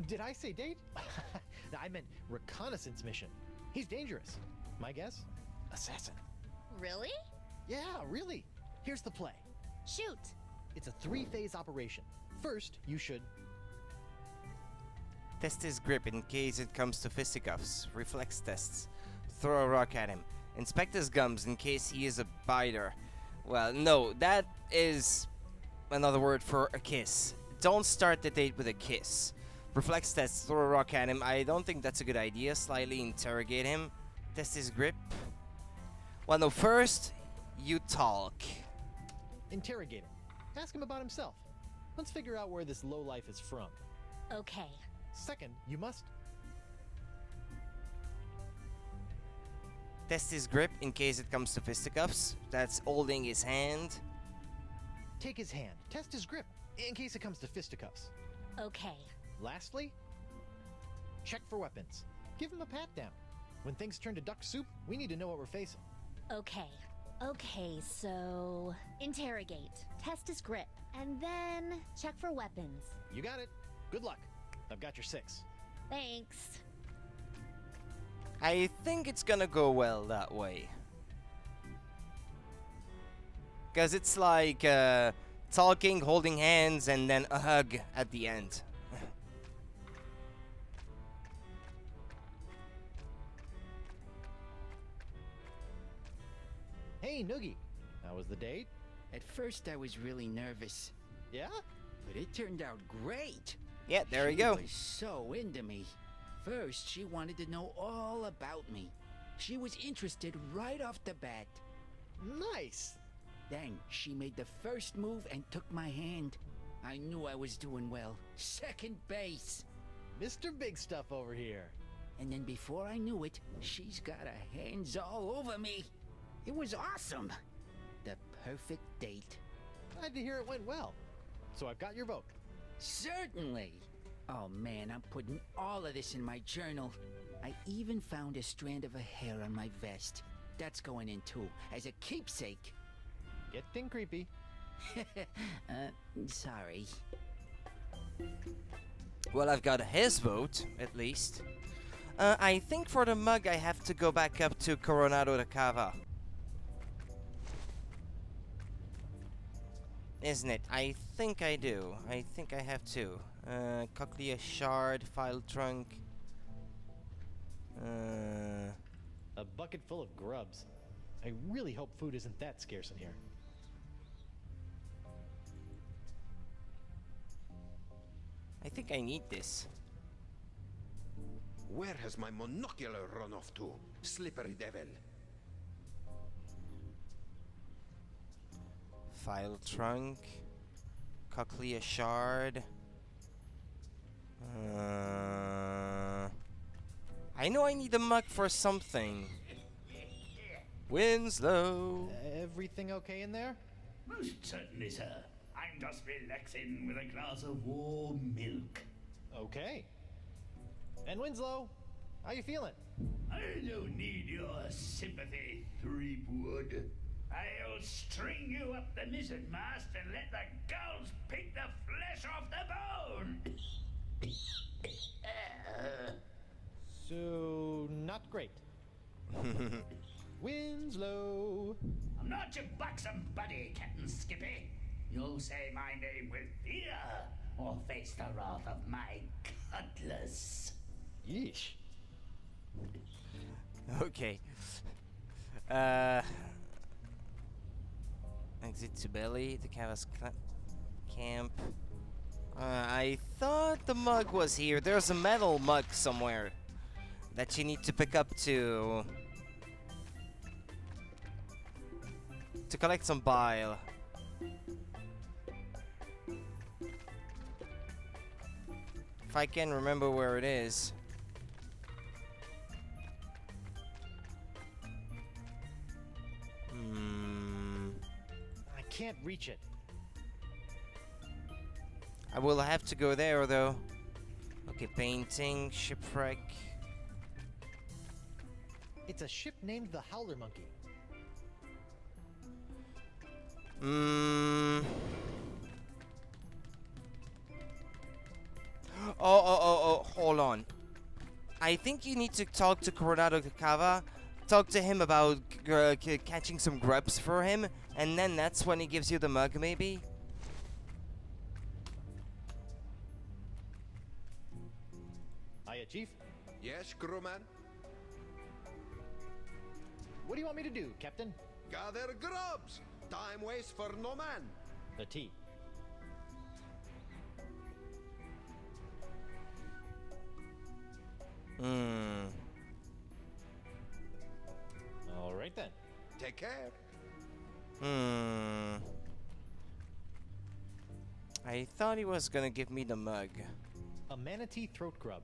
Did I say date? I meant reconnaissance mission. He's dangerous. My guess? Assassin. Really? Yeah, really. Here's the play. Shoot. It's a 3-phase operation. First, you should... Test his grip in case it comes to fisticuffs. Reflex tests. Throw a rock at him. Inspect his gums in case he is a biter. Well, no, that is another word for a kiss. Don't start the date with a kiss. Reflex test, throw a rock at him. I don't think that's a good idea. Slightly interrogate him. Test his grip. Well, no, first, you talk. Interrogate him. Ask him about himself. Let's figure out where this lowlife is from. Okay. Second, you must... Test his grip in case it comes to fisticuffs. That's holding his hand. Take his hand. Test his grip in case it comes to fisticuffs. Okay. Lastly, check for weapons. Give him a pat down. When things turn to duck soup, we need to know what we're facing. Okay. Okay, so... interrogate. Test his grip. And then check for weapons. You got it. Good luck. I've got your 6. Thanks. I think it's gonna go well that way. Because it's like talking, holding hands, and then a hug at the end. Hey, Noogie. How was the date? At first, I was really nervous, Yeah? but it turned out great. Yeah, there we go. She was so into me. First, she wanted to know all about me. She was interested right off the bat. Nice. Then she made the first move and took my hand. I knew I was doing well. Second base. Mr. Big Stuff over here. And then before I knew it, she's got her hands all over me. It was awesome. The perfect date. Glad to hear it went well. So I've got your vote. Certainly. Oh man, I'm putting all of this in my journal. I even found a strand of her hair on my vest. That's going in too, as a keepsake. Getting creepy. Sorry. Well, I've got his vote, at least. I think for the mug I have to go back up to Coronado de Cava. Isn't it? I think I do. I think I have to. Cochlea shard, file trunk. A bucket full of grubs. I really hope food isn't that scarce in here. I think I need this. Where has my monocular run off to? Slippery devil. File trunk. Cochlea shard. I know I need a mug for something. Winslow. Everything okay in there? Most certainly, sir. I'm just relaxing with a glass of warm milk. Okay. And Winslow, how you feeling? I don't need your sympathy, Threepwood. I'll string you up the mizzen mast and let the gulls pick the flesh off the bone. So, not great. Winslow. I'm not your buxom buddy, Captain Skippy. You'll say my name with fear, or face the wrath of my cutlass. Yeesh. Okay. Exit to Belly, the Cavas camp. I thought the mug was here. There's a metal mug somewhere that you need to pick up to collect some bile. If I can remember where it is. I can't reach it. I will have to go there though. Okay, painting, shipwreck. It's a ship named the Howler Monkey. Oh, hold on. I think you need to talk to Coronado Cava, talk to him about catching some grubs for him, and then that's when he gives you the mug, maybe? Hiya, Chief. Yes, crewman? What do you want me to do, Captain? Gather grubs! Time waits for no man. The tea. All right then. Take care. I thought he was gonna give me the mug. A manatee throat grub.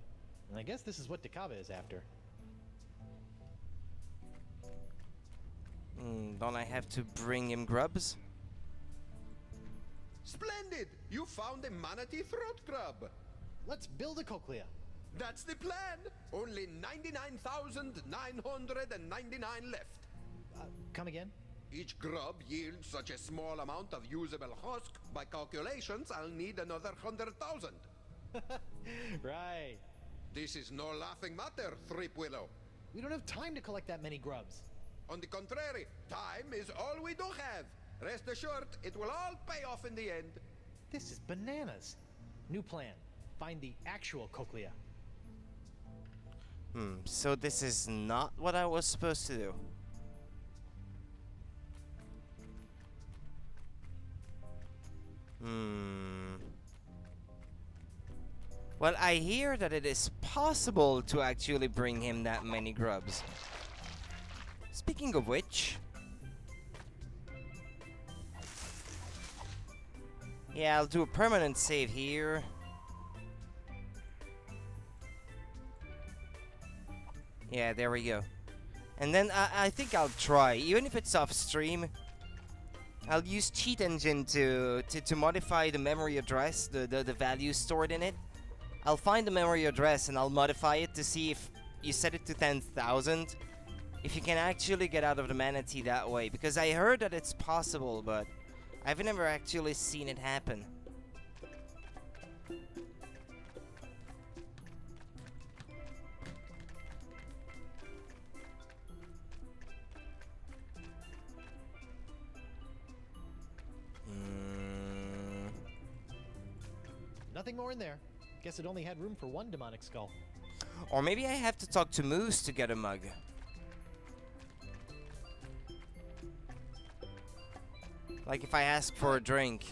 And I guess this is what Dakava is after. Don't I have to bring him grubs? Splendid! You found a manatee throat grub. Let's build a cochlea. That's the plan. Only 99,999 left. Come again? Each grub yields such a small amount of usable husk. By calculations, I'll need another 100,000. Right. This is no laughing matter, Threepwillow. We don't have time to collect that many grubs. On the contrary, time is all we do have. Rest assured, it will all pay off in the end. This is bananas. New plan. Find the actual cochlea. So this is not what I was supposed to do. Well, I hear that it is possible to actually bring him that many grubs. Speaking of which... yeah, I'll do a permanent save here. Yeah, there we go. And then I think I'll try, even if it's off stream, I'll use Cheat Engine to modify the memory address, the value stored in it. I'll find the memory address and I'll modify it to see if you set it to 10,000. If you can actually get out of the manatee that way. Because I heard that it's possible, but I've never actually seen it happen. Nothing more in there. Guess it only had room for one demonic skull. Or maybe I have to talk to Moose to get a mug. Like if I ask for a drink.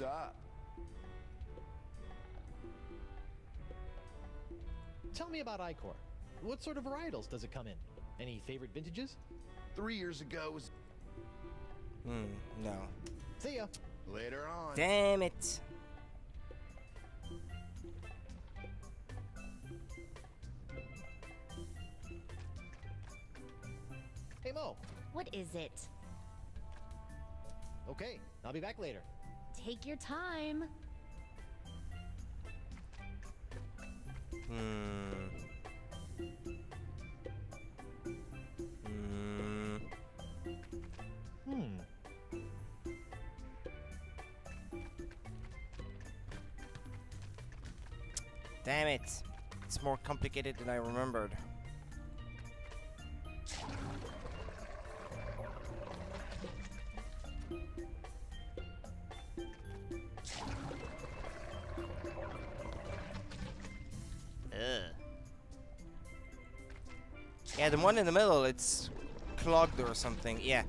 Tell me about Icor. What sort of varietals does it come in? Any favorite vintages? 3 years ago was... no. See ya. Later on. Damn it. Hey, Mo. What is it? Okay, I'll be back later. Take your time. Damn it. It's more complicated than I remembered. Yeah, the one in the middle, it's clogged or something. Yeah.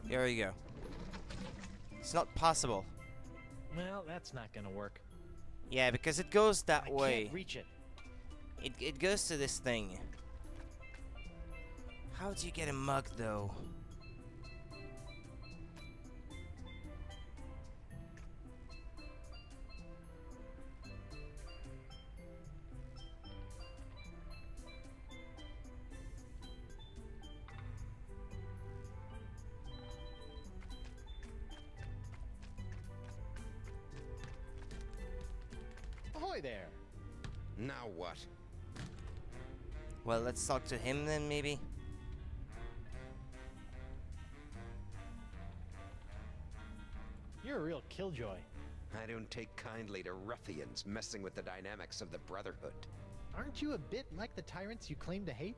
There you go. It's not possible. Well, that's not gonna work. Yeah, because it goes that way. I can't reach it. It goes to this thing. How do you get a mug, though? Ahoy there! Now what? Well, let's talk to him then, maybe? You're a real killjoy. I don't take kindly to ruffians messing with the dynamics of the Brotherhood. Aren't you a bit like the tyrants you claim to hate?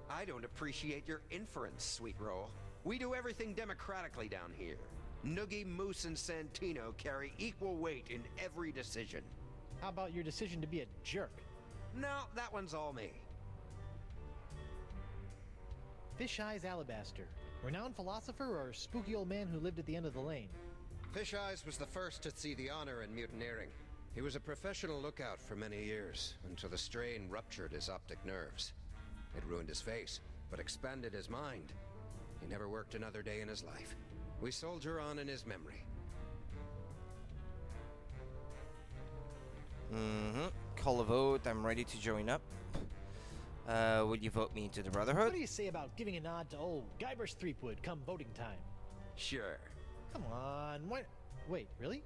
I don't appreciate your inference, Sweet Roll. We do everything democratically down here. Noogie, Moose, and Santino carry equal weight in every decision. How about your decision to be a jerk? No, that one's all me. Fish Eyes Alabaster, renowned philosopher or spooky old man who lived at the end of the lane? Fish Eyes was the first to see the honor in mutineering. He was a professional lookout for many years, until the strain ruptured his optic nerves. It ruined his face, but expanded his mind. He never worked another day in his life. We soldier on in his memory. Call a vote. I'm ready to join up. Will you vote me into the Brotherhood? What do you say about giving a nod to old Guybrush Threepwood come voting time? Sure. Come on, what? Wait, really?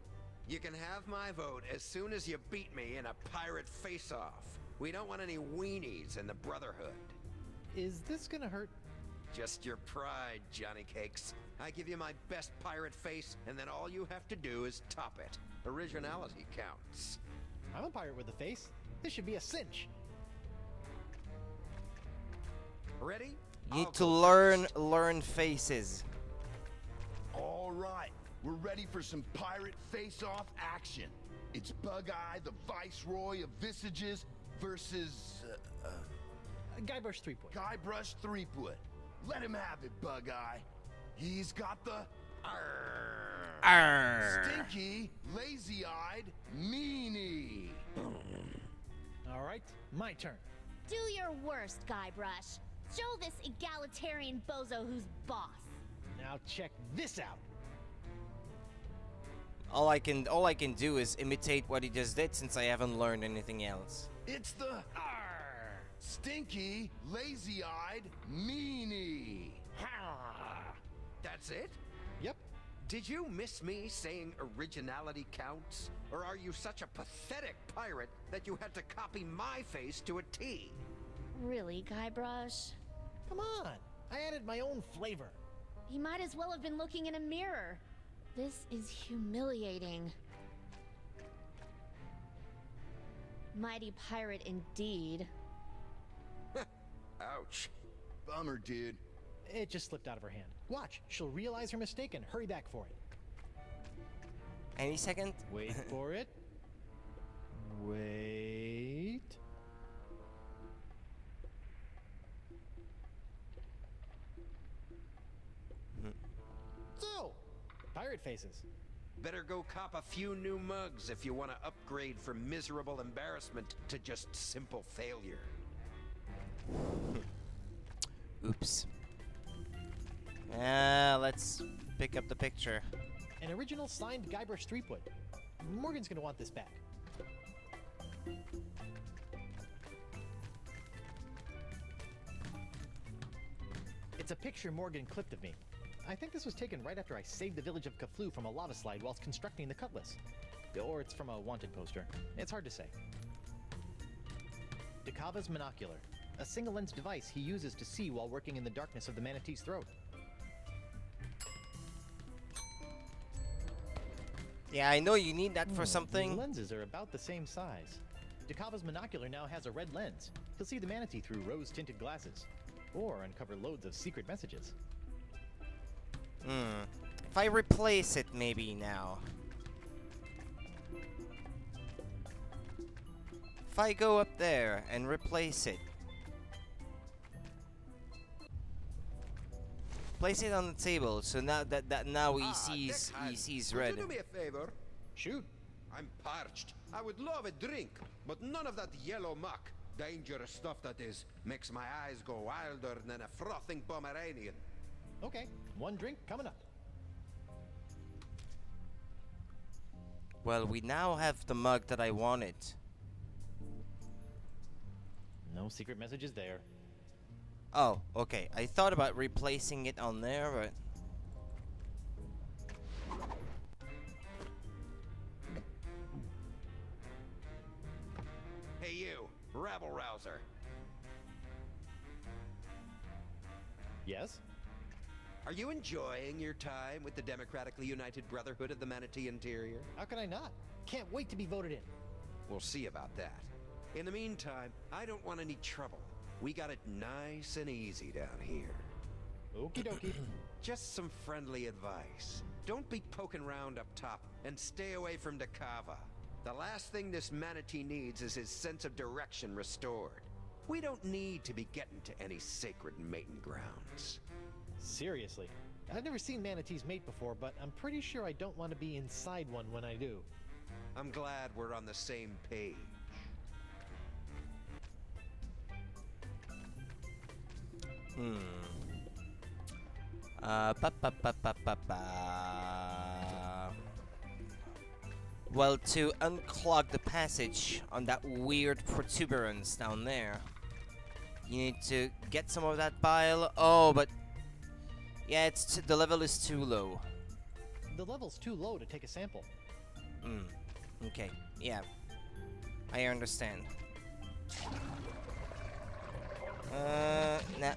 You can have my vote as soon as you beat me in a pirate face-off. We don't want any weenies in the Brotherhood. Is this gonna hurt? Just your pride, Johnny Cakes. I give you my best pirate face, and then all you have to do is top it. Originality counts. I'm a pirate with a face. This should be a cinch. Ready? You need I'll to go first. learn faces. All right, we're ready for some pirate face-off action. It's Bug-Eye, the Viceroy of Visages, versus Guybrush Threepwood. Guybrush Threepwood. Let him have it, Bug-Eye. He's got the Arr. stinky, lazy-eyed meanie. All right, my turn. Do your worst, Guybrush. Show this egalitarian bozo who's boss. Now check this out. All I can do is imitate what he just did, since I haven't learned anything else. It's the stinky, lazy-eyed meanie. That's it? Yep. Did you miss me saying originality counts? Or are you such a pathetic pirate that you had to copy my face to a T? Really, Guybrush? Come on. I added my own flavor. You might as well have been looking in a mirror. This is humiliating. Mighty pirate indeed. Ouch. Bummer, dude. It just slipped out of her hand. Watch, she'll realize her mistake and hurry back for it. Any second? Wait for it. Wait. So, pirate faces. Better go cop a few new mugs if you want to upgrade from miserable embarrassment to just simple failure. Oops. Let's pick up the picture. An original signed Guybrush Threepwood. Morgan's gonna want this back. It's a picture Morgan clipped of me. I think this was taken right after I saved the village of Kaflu from a lava slide whilst constructing the Cutlass. Or it's from a wanted poster. It's hard to say. Dakava's monocular. A single-lens device he uses to see while working in the darkness of the manatee's throat. Yeah, I know you need that for something. The lenses are about the same size. Dakava's monocular now has a red lens. He'll see the manatee through rose-tinted glasses. Or uncover loads of secret messages. If I replace it maybe now. If I go up there and replace it. Place it on the table, so now that now he sees red. Could you do me a favor? Shoot. I'm parched. I would love a drink, but none of that yellow muck. Dangerous stuff that is. Makes my eyes go wilder than a frothing Pomeranian. Okay, one drink coming up. Well, we now have the mug that I wanted. No secret messages there. Oh, okay. I thought about replacing it on there, but... Hey you, rabble-rouser. Yes? Are you enjoying your time with the democratically united Brotherhood of the Manatee Interior? How can I not? Can't wait to be voted in. We'll see about that. In the meantime, I don't want any trouble. We got it nice and easy down here. Okie dokie. Just some friendly advice. Don't be poking around up top, and stay away from Dakava. The last thing this manatee needs is his sense of direction restored. We don't need to be getting to any sacred mating grounds. Seriously. I've never seen manatees mate before, but I'm pretty sure I don't want to be inside one when I do. I'm glad we're on the same page. Well, to unclog the passage on that weird protuberance down there, you need to get some of that bile. Oh, but yeah, the level is too low. The level's too low to take a sample. Okay, yeah, I understand.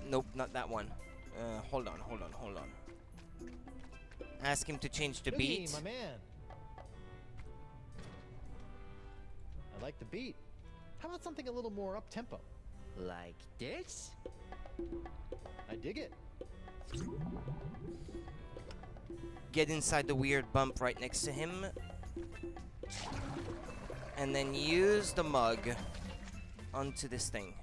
Nope, not that one. Hold on. Ask him to change the Looky, beat. my man. I like the beat. How about something a little more up-tempo? Like this? I dig it. Get inside the weird bump right next to him. And then use the mug onto this thing.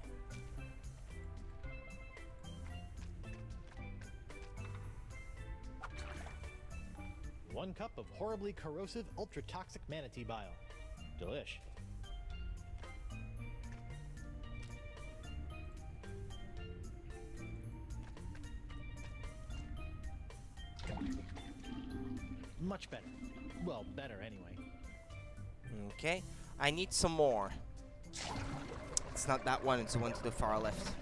One cup of horribly corrosive, ultra-toxic manatee bile. Delish. Much better. Well, better anyway. Okay, I need some more. It's not that one, it's the one to the far left.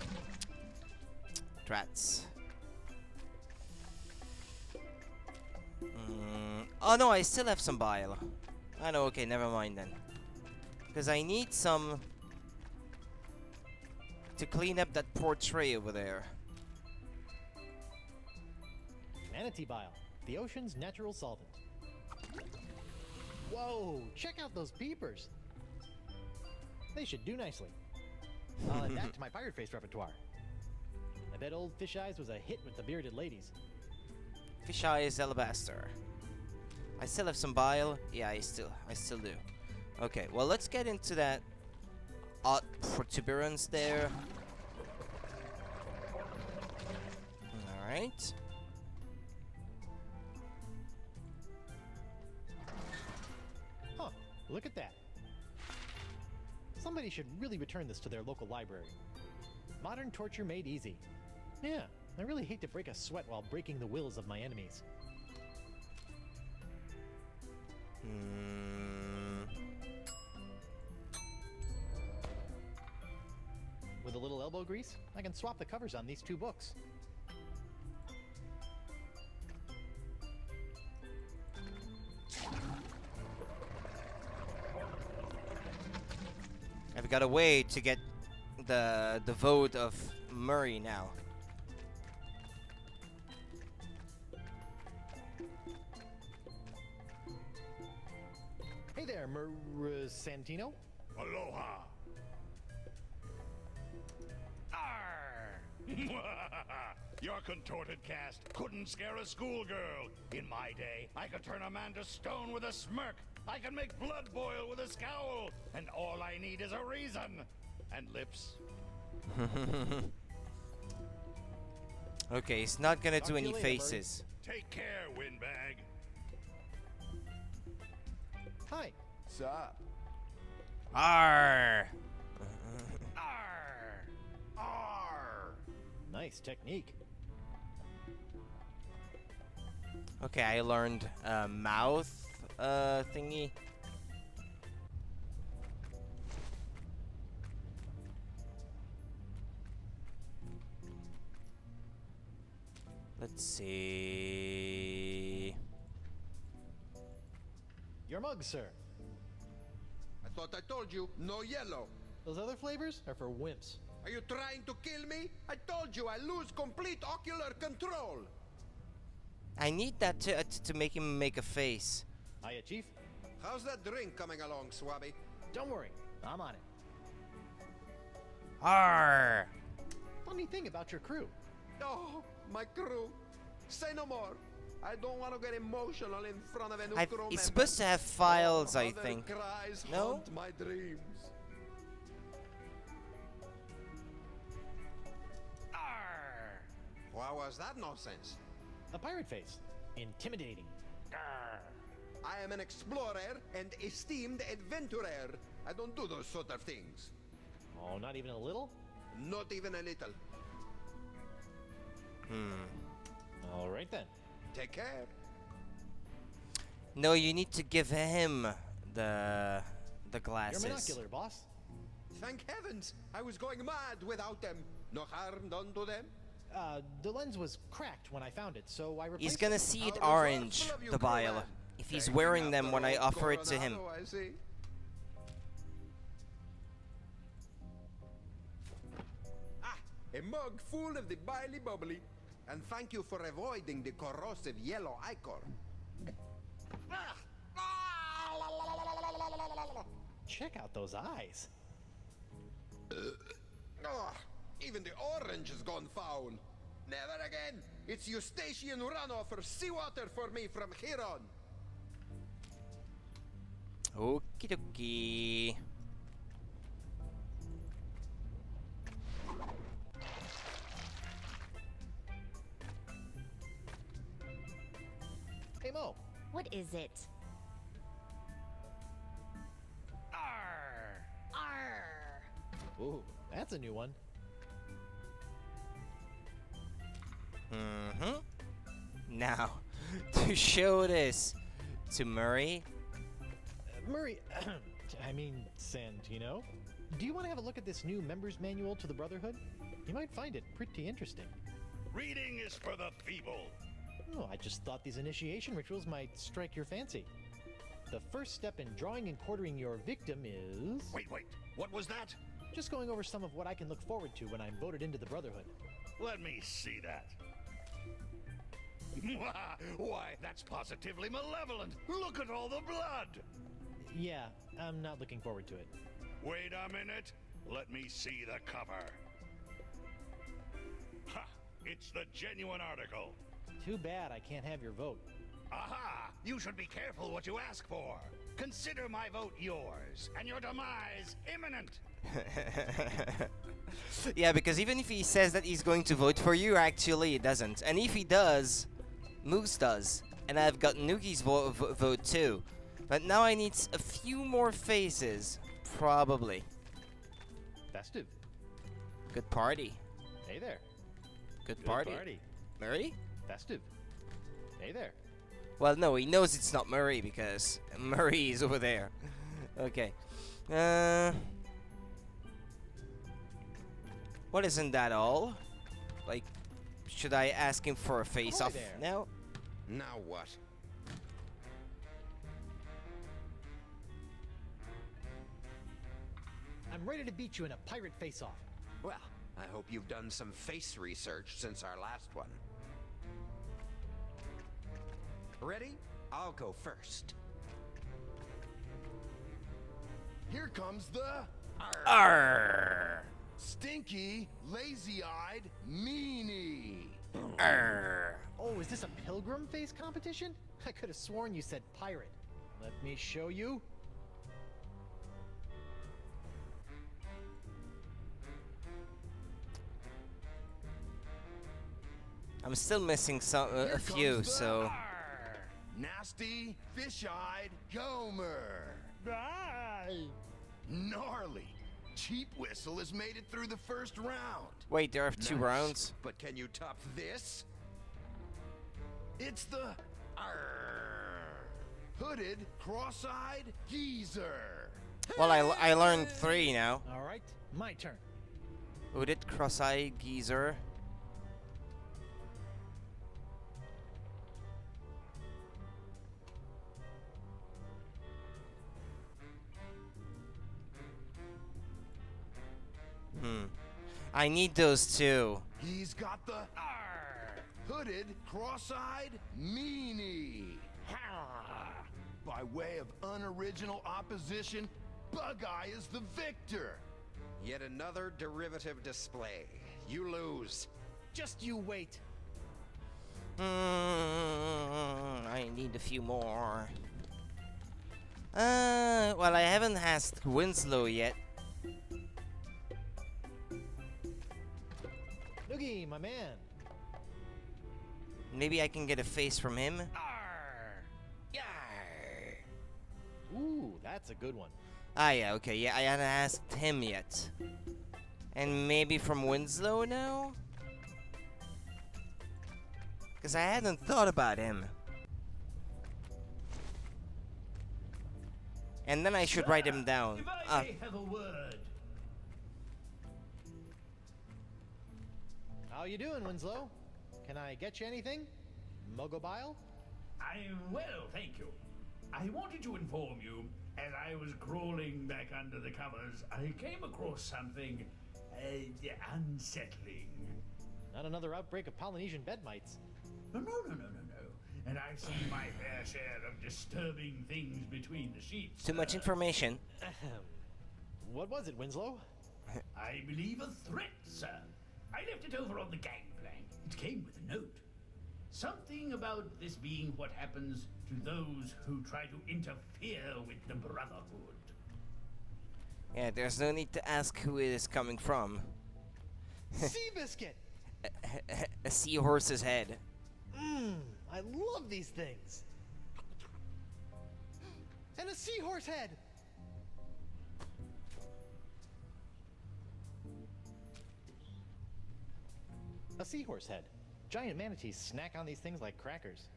Drats. Oh no, I still have some bile. I know, okay, never mind then. Because I need some to clean up that poor tray over there. Manatee bile, the ocean's natural solvent. Whoa, check out those peepers. They should do nicely. I'll add that to my pirate face repertoire. I bet old Fish Eyes was a hit with the bearded ladies. Fish Eyes Alabaster. I still have some bile. Yeah, I still do. Okay, well, let's get into that odd protuberance there. Alright. Huh, look at that. Somebody should really return this to their local library. Modern torture made easy. Yeah, I really hate to break a sweat while breaking the wills of my enemies. With a little elbow grease, I can swap the covers on these two books. I've got a way to get the vote of Murray now. Hey there, Santino. Aloha. Arr! Your contorted cast couldn't scare a schoolgirl. In my day, I could turn a man to stone with a smirk. I can make blood boil with a scowl. And all I need is a reason. And lips. Okay, he's not gonna Talk do to you any later, faces. Take care, windbag. Hi. Sup? Arr! Arr! Arr! Nice technique. Okay, I learned mouth thingy. Let's see. Your mug, sir. I thought I told you, no yellow. Those other flavors are for wimps. Are you trying to kill me? I told you I lose complete ocular control. I need that to make him make a face. Hiya, Chief. How's that drink coming along, Swabby? Don't worry, I'm on it. Arr! Funny thing about your crew. Oh, my crew. Say no more. I don't want to get emotional in front of a new crew member. It's supposed to have files, I Other think. cries No? haunt my dreams. Arr! What was that nonsense? A pirate face. Intimidating. I am an explorer and esteemed adventurer. I don't do those sort of things. Oh, not even a little? Not even a little. All right then. Take care. No, you need to give him the Your glasses. binocular, boss. Thank heavens. I was going mad without them. No harm done to them. The lens was cracked when I found it, so I replaced He's gonna it. see it How orange, resourceful of you, the vial, crewman. if he's Taking wearing them after when I old offer it to him. Coronado, I see. Ah, a mug full of the biley bubbly. And thank you for avoiding the corrosive yellow ichor. Ah! Check out those eyes. Oh, even the orange has gone foul. Never again. It's Eustachian runoff or seawater for me from here on. Okie dokie. Hey, Mo. What is it? Arr! Arr! Ooh, that's a new one. Now, to show this to Murray. Murray, I mean, Santino. Do you want to have a look at this new member's manual to the Brotherhood? You might find it pretty interesting. Reading is for the feeble. Oh, I just thought these initiation rituals might strike your fancy. The first step in drawing and quartering your victim is... Wait. What was that? Just going over some of what I can look forward to when I'm voted into the Brotherhood. Let me see that. Why, that's positively malevolent. Look at all the blood. Yeah, I'm not looking forward to it. Wait a minute. Let me see the cover. Ha! It's the genuine article. Too bad I can't have your vote. Aha! You should be careful what you ask for. Consider my vote yours, and your demise imminent. Yeah, because even if he says that he's going to vote for you, actually he doesn't. And if he does, Moose does. And I've got Nuki's vote too. But now I need a few more faces. Probably. Festive. Good party. Hey there. Good party. Murray? Festive. Hey there. Well, no, he knows it's not Murray because Murray is over there. Okay. What, isn't that all? Like, should I ask him for a face-off there. now? Now what? I'm ready to beat you in a pirate face-off. Well, I hope you've done some face research since our last one. Ready? I'll go first. Here comes the... Arr! Stinky, lazy-eyed meanie. Arr. Oh, is this a pilgrim face competition? I could have sworn you said pirate. Let me show you. I'm still missing some a Here few, comes the so Arr! Nasty, fish-eyed Gomer. Gnarly. Cheap Whistle has made it through the first round. wait, there are two Nice. rounds. But can you top this? It's the hooded, cross-eyed geezer. Well, I learned 3 now. All right, my turn. Hooded, cross-eyed geezer. I need those two. He's got the hooded, cross-eyed meanie. By way of unoriginal opposition, Bug-Eye is the victor. Yet another derivative display. You lose. Just you wait. I need a few more. Well, I haven't asked Winslow yet. Noogie, my man. Maybe I can get a face from him. Ooh, that's a good one. Ah, yeah, okay, yeah, I haven't asked him yet. And maybe from Winslow now? Because I hadn't thought about him. And then I should write him down. If I may have a word. How you doing, Winslow? Can I get you anything? Mogobile? I'm well, thank you. I wanted to inform you, as I was crawling back under the covers, I came across something unsettling. Not another outbreak of Polynesian bed mites. No. And I've seen my fair share of disturbing things between the sheets. Too much information. Ahem. What was it, Winslow? I believe a threat, sir. I left it over on the gangplank. It came with a note. Something about this being what happens to those who try to interfere with the Brotherhood. Yeah, there's no need to ask who it is coming from. Seabiscuit! A seahorse's head. I love these things. And a seahorse head! A seahorse head. Giant manatees snack on these things like crackers.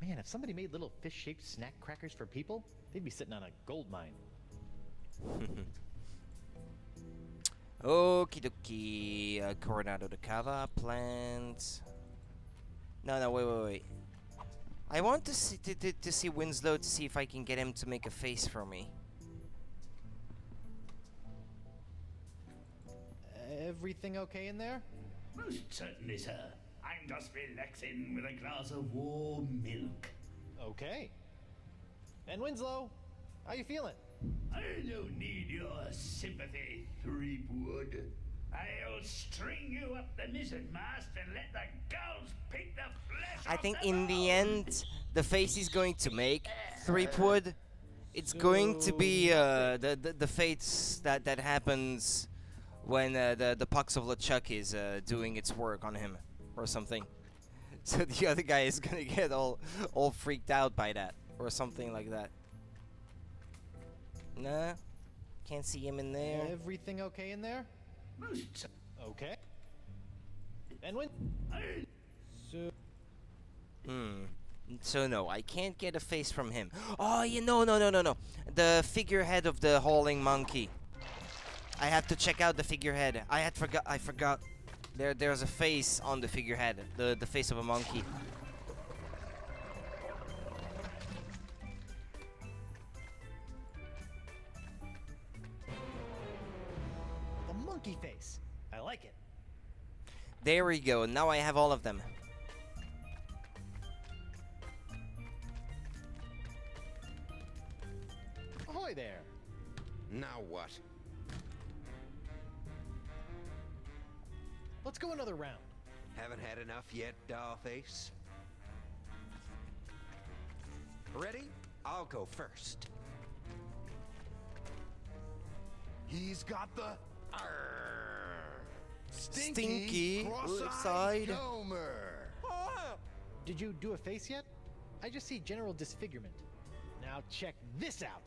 Man, if somebody made little fish-shaped snack crackers for people, they'd be sitting on a gold mine. Okie dokie. Coronado de Cava plant. No, wait. I want to see Winslow to see if I can get him to make a face for me. Everything okay in there? Most certainly, sir. I'm just relaxing with a glass of warm milk. Okay. And Winslow, how you feeling? I don't need your sympathy, Threepwood. I'll string you up the mizzen mast and let the gulls pick the flesh I off think the in the bones. end, the face he's going to make, Threepwood, it's going to be the fates that happens when the Pox of LeChuck is doing its work on him or something. So the other guy is gonna get all freaked out by that or something like that. Nah, can't see him in there. Everything okay in there? Most Okay. And when? So. So no, I can't get a face from him. Oh, yeah, no. The figurehead of the hauling monkey. I have to check out the figurehead. I forgot. There's a face on the figurehead. The face of a monkey. The monkey face. I like it. There we go. Now I have all of them. Ahoy there. Now what? Let's go another round. Haven't had enough yet, Dollface? Ready? I'll go first. He's got the Stinky cross-eyed side. Gomer. Did you do a face yet? I just see general disfigurement. Now check this out.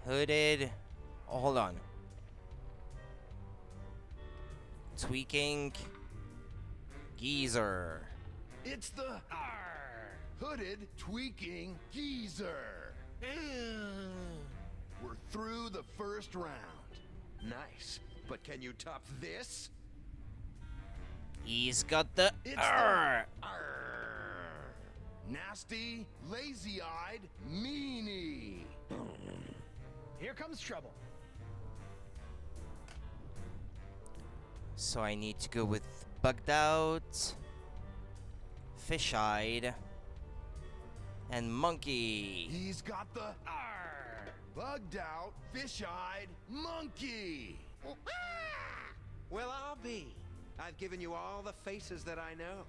Hooded. Oh, hold on. Tweaking. Geezer. It's the hooded tweaking geezer. We're through the first round. Nice. But can you top this? He's got the It's Arr. Nasty, lazy-eyed meanie. Here comes trouble. So I need to go with bugged out, fish-eyed, and monkey. He's got the bugged out, fish-eyed monkey. Well, I'll be. I've given you all the faces that I know.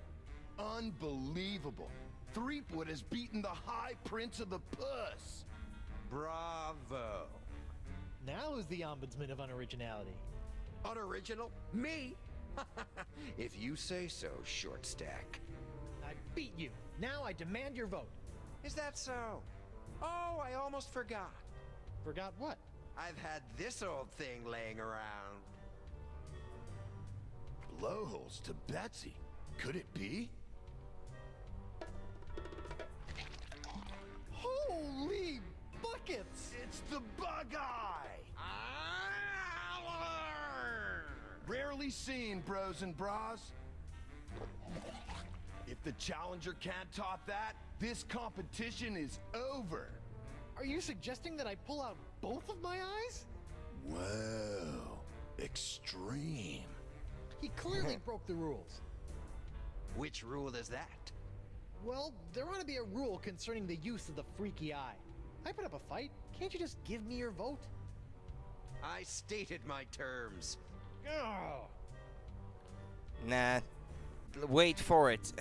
Unbelievable. Threepwood has beaten the High Prince of the Puss. Bravo. Now who's the ombudsman of unoriginality? Unoriginal? Me? If you say so, Short Stack. I beat you. Now I demand your vote. Is that so? Oh, I almost forgot. Forgot what? I've had this old thing laying around. Blowholes to Betsy. Could it be? Holy buckets! It's the Bug Eye! Rarely seen, bros and bras. If the challenger can't top that, this competition is over. Are you suggesting that I pull out both of my eyes? Whoa, extreme. He clearly broke the rules. Which rule is that? Well, there ought to be a rule concerning the use of the freaky eye. I put up a fight. Can't you just give me your vote? I stated my terms. Oh. Nah. Wait for it.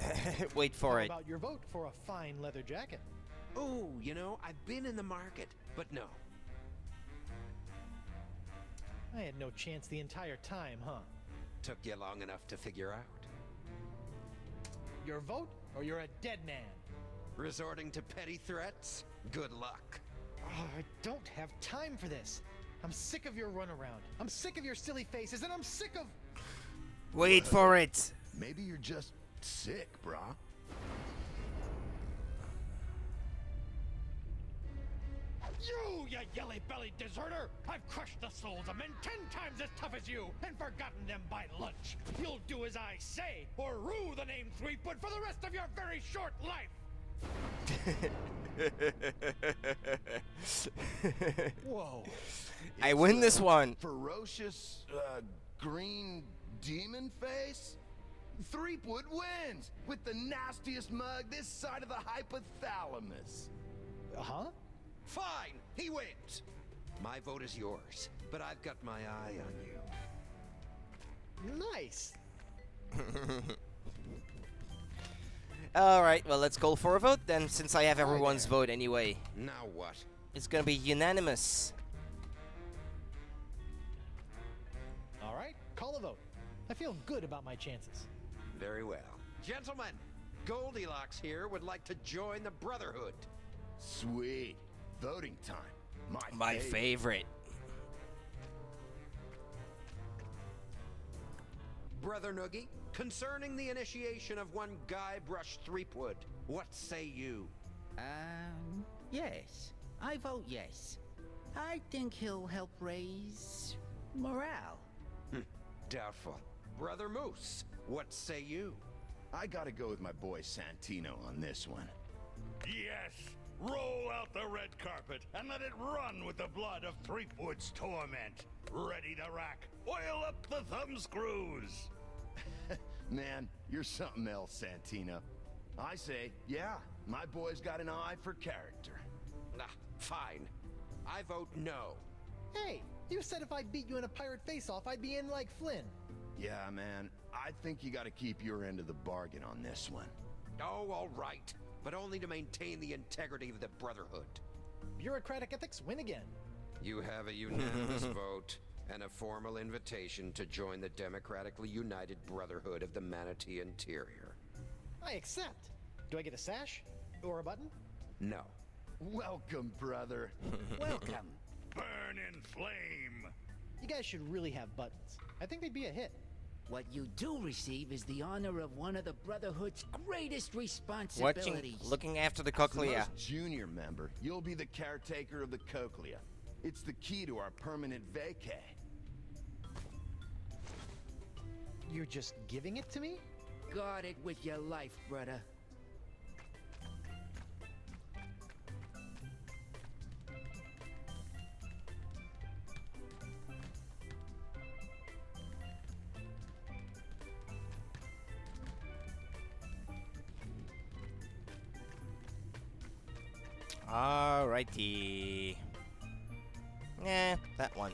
Wait for How it. about your vote for a fine leather jacket? Oh, you know, I've been in the market, but no. I had no chance the entire time, huh? Took you long enough to figure out. Your vote, or you're a dead man? Resorting to petty threats? Good luck. Oh, I don't have time for this. I'm sick of your runaround. I'm sick of your silly faces, and I'm sick of... Wait for it. Maybe you're just sick, brah. You yelly-bellied deserter! I've crushed the souls of men 10 times as tough as you and forgotten them by lunch. You'll do as I say, or rue the name Threepwood for the rest of your very short life! Whoa. I win this one. Ferocious, green demon face? Threepwood wins with the nastiest mug this side of the hypothalamus. Uh-huh? Fine, he wins. My vote is yours, but I've got my eye on you. Nice. Alright, well, let's call for a vote then, since I have everyone's vote anyway. Now what? It's gonna be unanimous. All right, call a vote. I feel good about my chances. Very well. Gentlemen, Goldilocks here would like to join the Brotherhood. Sweet. Voting time. My favorite. Brother Noogie, concerning the initiation of one Guybrush Threepwood, what say you? Yes. I vote yes. I think he'll help raise morale. Doubtful. Brother Moose, what say you? I gotta go with my boy Santino on this one. Yes! Roll out the red carpet and let it run with the blood of Threepwood's torment. Ready to rack. Oil up the thumb screws. Man, you're something else, Santino. I say, yeah, my boy's got an eye for character. Fine. I vote no. Hey, you said if I beat you in a pirate face-off, I'd be in like Flynn. Yeah, man. I think you gotta keep your end of the bargain on this one. Oh, all right. But only to maintain the integrity of the Brotherhood. Bureaucratic ethics win again. You have a unanimous vote and a formal invitation to join the democratically united Brotherhood of the Manatee Interior. I accept. Do I get a sash? Or a button? No. Welcome, brother. Welcome. Burn in flame! You guys should really have buttons. I think they'd be a hit. What you do receive is the honor of one of the Brotherhood's greatest responsibilities. Looking after the The cochlea. most junior member, you'll be the caretaker of the cochlea. It's the key to our permanent vacay. You're just giving it to me? Guard it with your life, brother. Alrighty. Yeah, that one.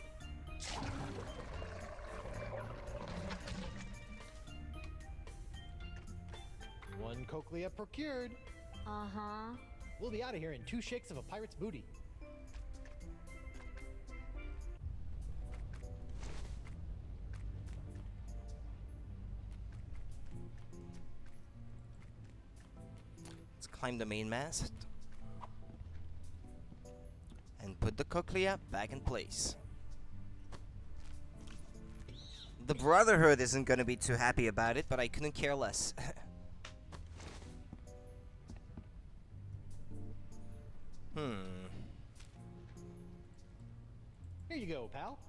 One cochlea procured. Uh-huh. We'll be out of here in 2 shakes of a pirate's booty. Let's climb the main mast. And put the cochlea back in place. The Brotherhood isn't gonna be too happy about it, but I couldn't care less. Here you go, pal.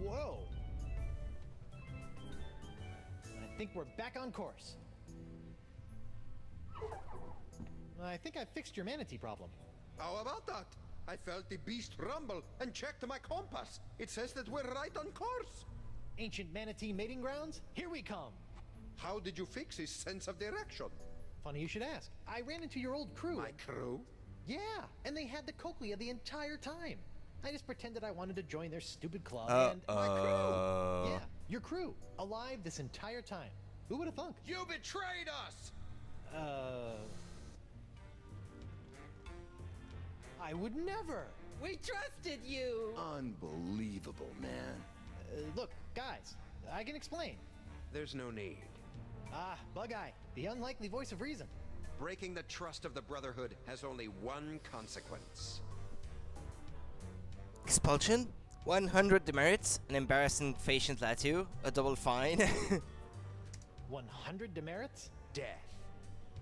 Whoa. I think we're back on course. I think I fixed your manatee problem. How about that? I felt the beast rumble and checked my compass. It says that we're right on course. Ancient manatee mating grounds, here we come. How did you fix his sense of direction? Funny you should ask. I ran into your old crew. My crew? Yeah, and they had the cochlea the entire time. I just pretended I wanted to join their stupid club and my crew. Yeah, your crew, alive this entire time. Who would have thunk? You betrayed us! I would never. We trusted you! Unbelievable, man. Look, guys, I can explain. There's no need. Ah, Bug-Eye, the unlikely voice of reason. Breaking the trust of the Brotherhood has only one consequence. Expulsion, 100 demerits, an embarrassing facial tattoo, a double fine. 100 demerits? Death.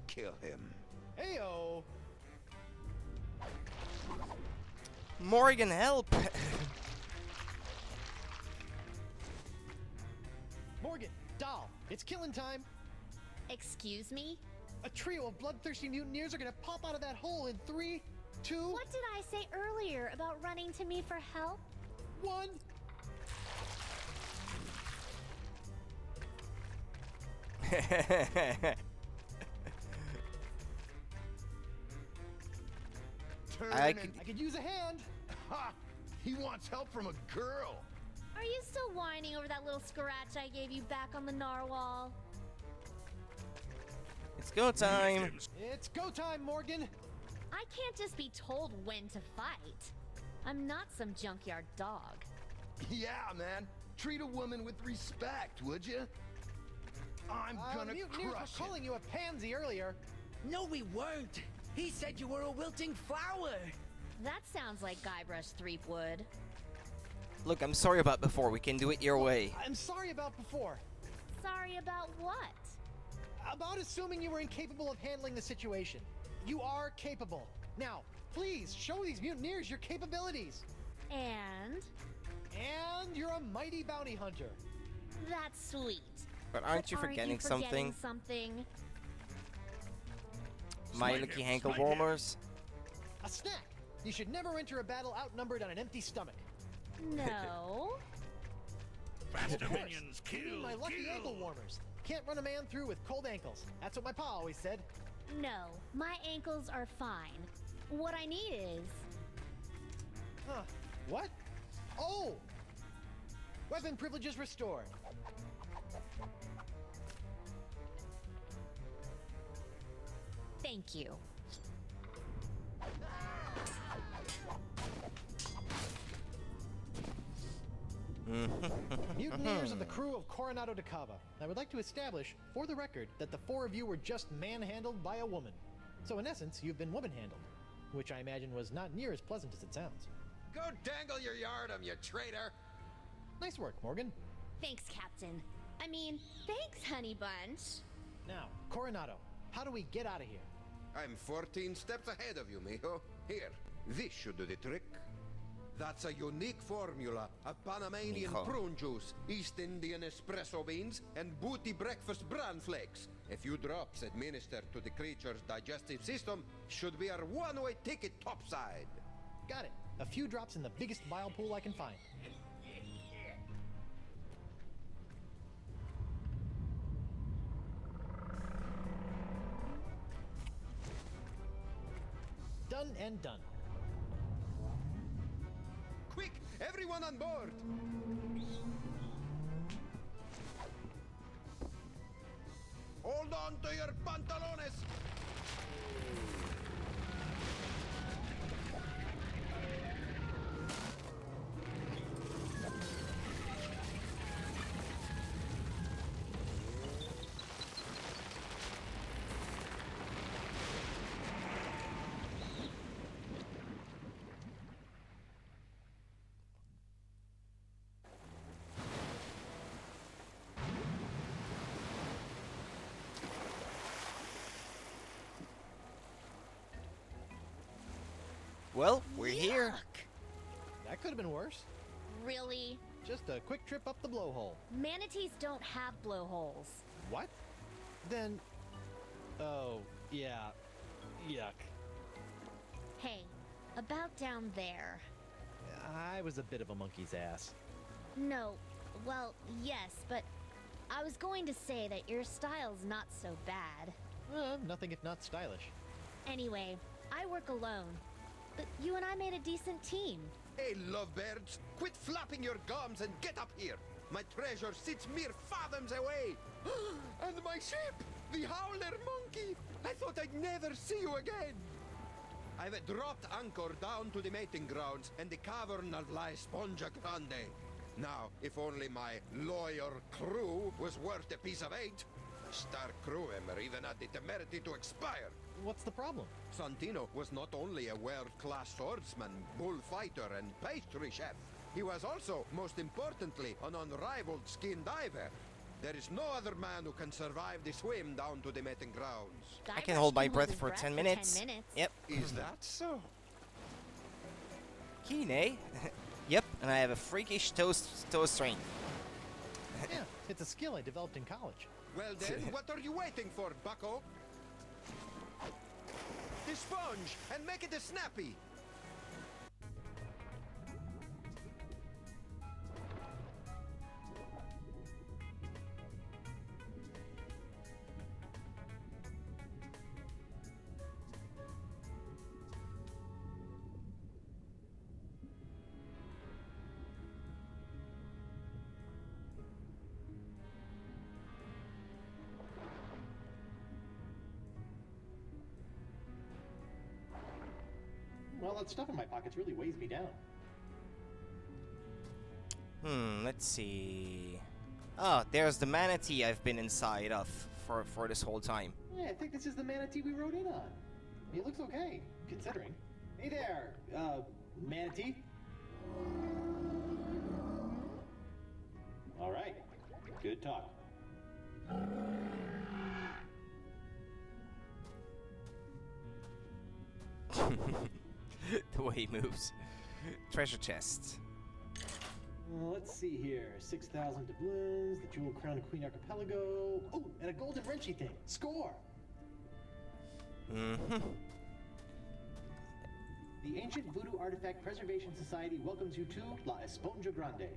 Kill him. Heyo! Morgan, help! Morgan, Doll, it's killing time. Excuse me? A trio of bloodthirsty mutineers are gonna pop out of that hole in 3, 2, What did I say earlier about running to me for help? 1. I Turn I could use a hand. Ha! He wants help from a girl. Are you still whining over that little scratch I gave you back on the narwhal? It's go time. It's go time, Morgan. I can't just be told when to fight. I'm not some junkyard dog. Yeah, man. Treat a woman with respect, would you? I'm gonna Mutineers crush were it. calling you a pansy earlier. No, we weren't. He said you were a wilting flower. That sounds like Guybrush Threepwood. Look, I'm sorry about before. We can do it your way. I'm sorry about before. Sorry about what? About assuming you were incapable of handling the situation. You are capable. Now, please show these mutineers your capabilities. And? And you're a mighty bounty hunter. That's sweet. But aren't you forgetting something? something? My Smite lucky him, ankle smite him. warmers? A snack. You should never enter a battle outnumbered on an empty stomach. No. Faster Of course. minions, You kill, need my lucky kill. ankle warmers. Can't run a man through with cold ankles. That's what my pa always said. No, my ankles are fine. What I need is Huh. What? Oh! Weapon privileges restored. Thank you. Mutineers of the crew of Coronado de Cava. I would like to establish, for the record, that the 4 of you were just manhandled by a woman. So in essence, you've been woman-handled, which I imagine was not near as pleasant as it sounds. Go dangle your yardum, you traitor! Nice work, Morgan. Thanks, Captain. I mean, thanks, Honey Bunch. Now, Coronado, how do we get out of here? I'm 14 steps ahead of you, mijo. Here, this should do the trick. That's a unique formula of Panamanian Mijo. prune juice, East Indian espresso beans, and booty breakfast bran flakes. A few drops administered to the creature's digestive system should be our one-way ticket topside. Got it. A few drops in the biggest bile pool I can find. Done and done. Quick, everyone on board! Hold on to your pantalones! Well, we're here. Yuck. That could have been worse. Really? Just a quick trip up the blowhole. Manatees don't have blowholes. What? Then... Oh, yeah. Yuck. Hey, about down there. I was a bit of a monkey's ass. No, well, yes, but I was going to say that your style's not so bad. Nothing if not stylish. Anyway, I work alone. But you and I made a decent team. Hey, lovebirds, quit flapping your gums and get up here. My treasure sits mere fathoms away. And my ship, the Howler Monkey. I thought I'd never see you again. I've dropped anchor down to the mating grounds and the cavern of La Esponja Grande. Now, if only my lawyer crew was worth a piece of eight. Star crew member even had the temerity to expire. What's the problem? Santino was not only a world-class swordsman, bullfighter, and pastry chef. He was also, most importantly, an unrivaled skin diver. There is no other man who can survive the swim down to the mating grounds. I can hold my breath for 10 minutes. Yep. Is that so? Keen, eh? Yep, and I have a freakish toe strength. Yeah, it's a skill I developed in college. Well then, what are you waiting for, bucko? The sponge, and make it a snappy. Well, that stuff in my pockets really weighs me down. Let's see. Oh, there's the manatee I've been inside of for this whole time. Yeah, I think this is the manatee we rode in on. He looks okay, considering. Hey there, manatee? All right, good talk. The way he moves. Treasure chest. Let's see here. 6,000 doubloons, the Jewel Crown Queen Archipelago. Oh, and a golden wrenchy thing. Score! Mm-hmm. The Ancient Voodoo Artifact Preservation Society welcomes you to La Esponja Grande.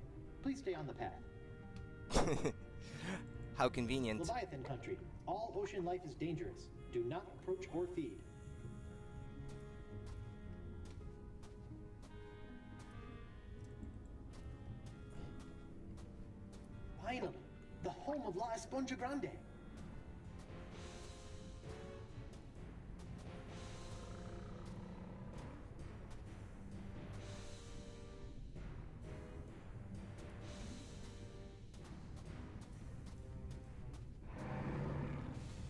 Please stay on the path. How convenient. Leviathan country. All ocean life is dangerous. Do not approach or feed. home of La Esponja Grande.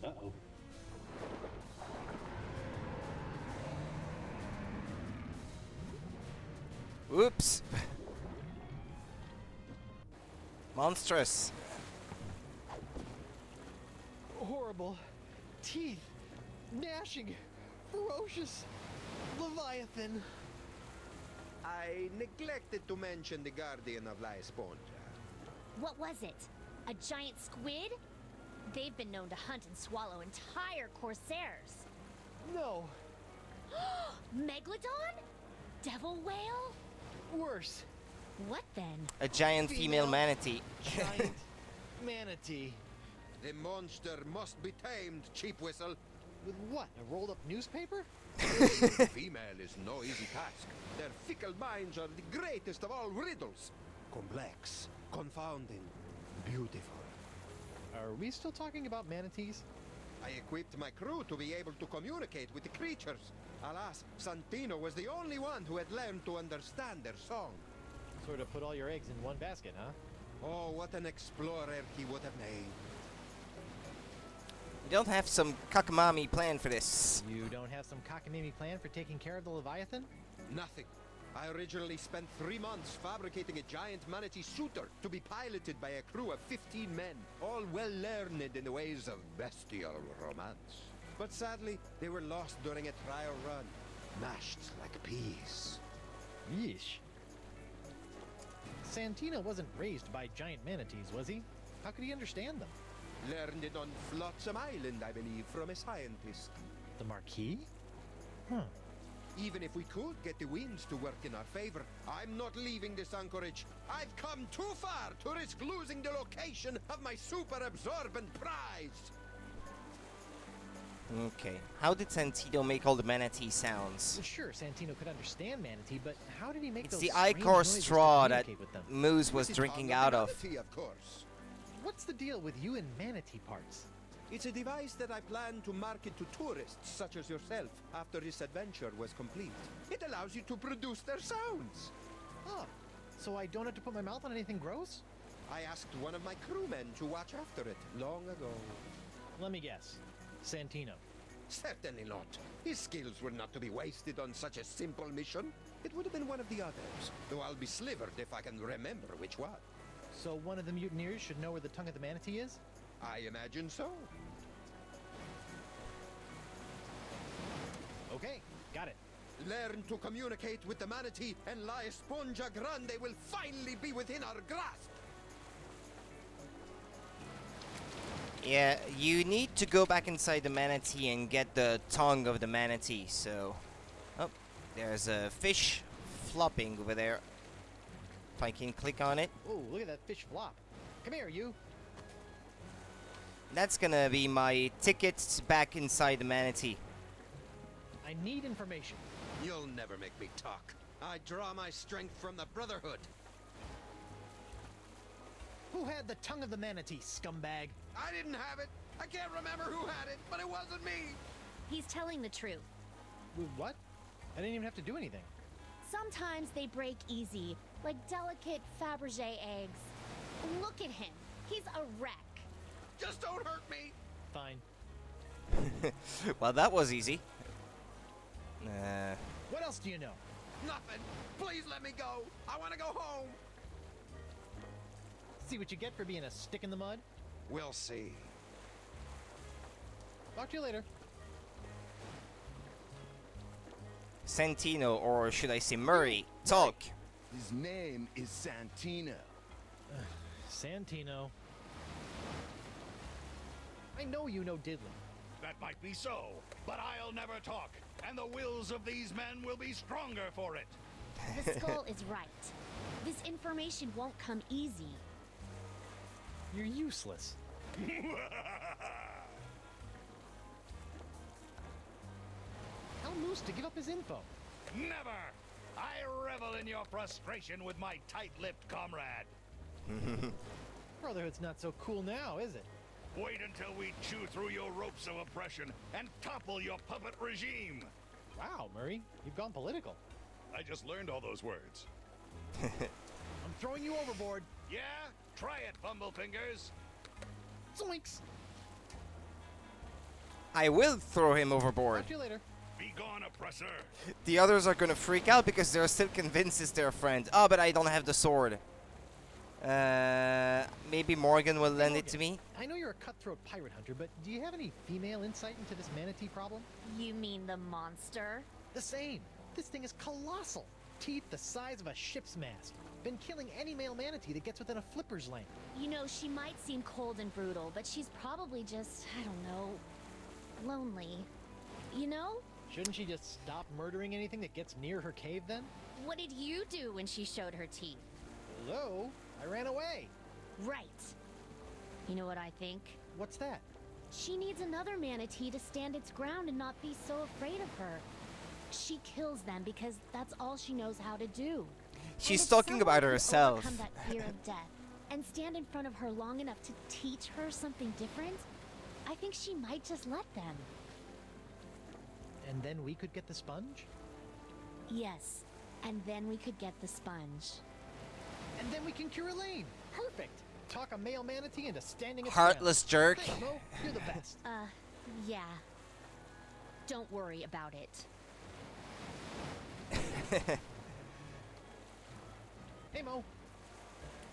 Uh-oh. Oops. Monstrous. Horrible. Teeth. Gnashing. Ferocious. Leviathan. I neglected to mention the guardian of La Esponja. What was it? A giant squid? They've been known to hunt and swallow entire corsairs. No. Megalodon? Devil whale? Worse. What then? A giant female manatee. Giant manatee. The monster must be tamed, cheap whistle. With what? A rolled up newspaper? Female is no easy task. Their fickle minds are the greatest of all riddles. Complex, confounding, beautiful. Are we still talking about manatees? I equipped my crew to be able to communicate with the creatures. Alas, Santino was the only one who had learned to understand their song. Sort of put all your eggs in one basket, huh? Oh, what an explorer he would have made. You don't have some cockamamie plan for this. You don't have some cockamamie plan for taking care of the Leviathan? Nothing. I originally spent 3 months fabricating a giant manatee suitor to be piloted by a crew of 15 men, all well learned in the ways of bestial romance. But sadly, they were lost during a trial run, mashed like peas. Yeesh. Santino wasn't raised by giant manatees, was he? How could he understand them? Learned it on Flotsam Island, I believe, from a scientist. The Marquis? Huh. Even if we could get the winds to work in our favor, I'm not leaving this anchorage. I've come too far to risk losing the location of my super absorbent prize. Okay. How did Santino make all the manatee sounds? Sure, Santino could understand manatee, but how did he make It's those the strange Icor noises to straw that communicate with them? Moose was With the drinking tongue out the of. manatee, of course. What's the deal with you and manatee parts? It's a device that I plan to market to tourists such as yourself after this adventure was complete. It allows you to produce their sounds. Oh, so I don't have to put my mouth on anything gross? I asked one of my crewmen to watch after it long ago. Let me guess. Santino. Certainly not. His skills were not to be wasted on such a simple mission. It would have been one of the others, though I'll be slivered if I can remember which one. So one of the mutineers should know where the tongue of the manatee is? I imagine so. Okay, got it. Learn to communicate with the manatee, and La Esponja Grande will finally be within our grasp. Yeah, you need to go back inside the manatee and get the tongue of the manatee, so... Oh, there's a fish flopping over there. If I can click on it. Oh, look at that fish flop. Come here, you. That's gonna be my ticket back inside the manatee. I need information. You'll never make me talk. I draw my strength from the Brotherhood. Who had the tongue of the manatee, scumbag? I didn't have it. I can't remember who had it, but it wasn't me. He's telling the truth. What? I didn't even have to do anything. Sometimes they break easy, like delicate Fabergé eggs. Look at him. He's a wreck. Just don't hurt me. Fine. Well, that was easy. What else do you know? Nothing. Please let me go. I want to go home. See what you get for being a stick in the mud? We'll see. Talk to you later. Santino, or should I say Murray, talk. His name is Santino. Santino. I know you know diddly. That might be so, but I'll never talk, and the wills of these men will be stronger for it. The skull is right. This information won't come easy. You're useless. Tell Moose to give up his info. Never! I revel in your frustration with my tight-lipped comrade. Brotherhood's not so cool now, is it? Wait until we chew through your ropes of oppression and topple your puppet regime. Wow, Murray, you've gone political. I just learned all those words. I'm throwing you overboard. Yeah? Try it, Bumblefingers. Zoinks! I will throw him overboard. Talk to you later. Be gone, oppressor. The others are gonna freak out because they're still convinced it's their friend. Oh, but I don't have the sword. Maybe Morgan will lend it to me. I know you're a cutthroat pirate hunter, but do you have any female insight into this manatee problem? You mean the monster? The same. This thing is colossal. Teeth the size of a ship's mast. Been killing any male manatee that gets within a flipper's length. You know, she might seem cold and brutal, but she's probably just, I don't know, lonely. You know? Shouldn't she just stop murdering anything that gets near her cave then? What did you do when she showed her teeth? Hello? I ran away. Right. You know what I think? What's that? She needs another manatee to stand its ground and not be so afraid of her. She kills them because that's all she knows how to do. She's And if talking someone about can herself. overcome that fear of death and stand in front of her long enough to teach her something different, I think she might just let them. And then we could get the sponge? Yes, and then we could get the sponge. And then we can cure Elaine. Perfect. Talk a male manatee into standing its Heartless jerk. ground. Thanks, Mo. You're the best. Yeah. Don't worry about it. Hey, Mo.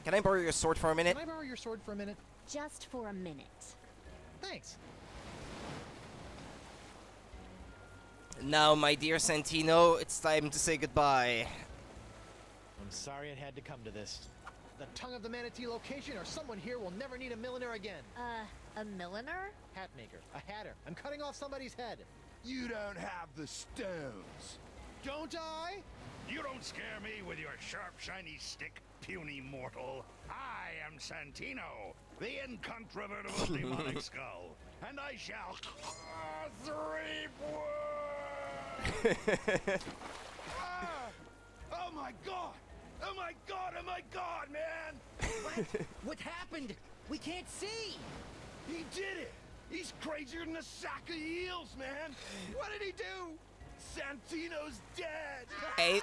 Can I borrow your sword for a minute? Can I borrow your sword for a minute? Just for a minute. Thanks. Now, my dear Santino, it's time to say goodbye. I'm sorry it had to come to this. The tongue of the manatee location, or someone here will never need a milliner again. A milliner? Hat maker. A hatter. I'm cutting off somebody's head. You don't have the stones. Don't I? You don't scare me with your sharp, shiny stick, puny mortal. I am Santino, the incontrovertible demonic skull, and I shall reap wood. Oh my god! Oh my god! Oh my god, man! What? What happened? We can't see! He did it! He's crazier than a sack of eels, man! What did he do? Santino's dead! I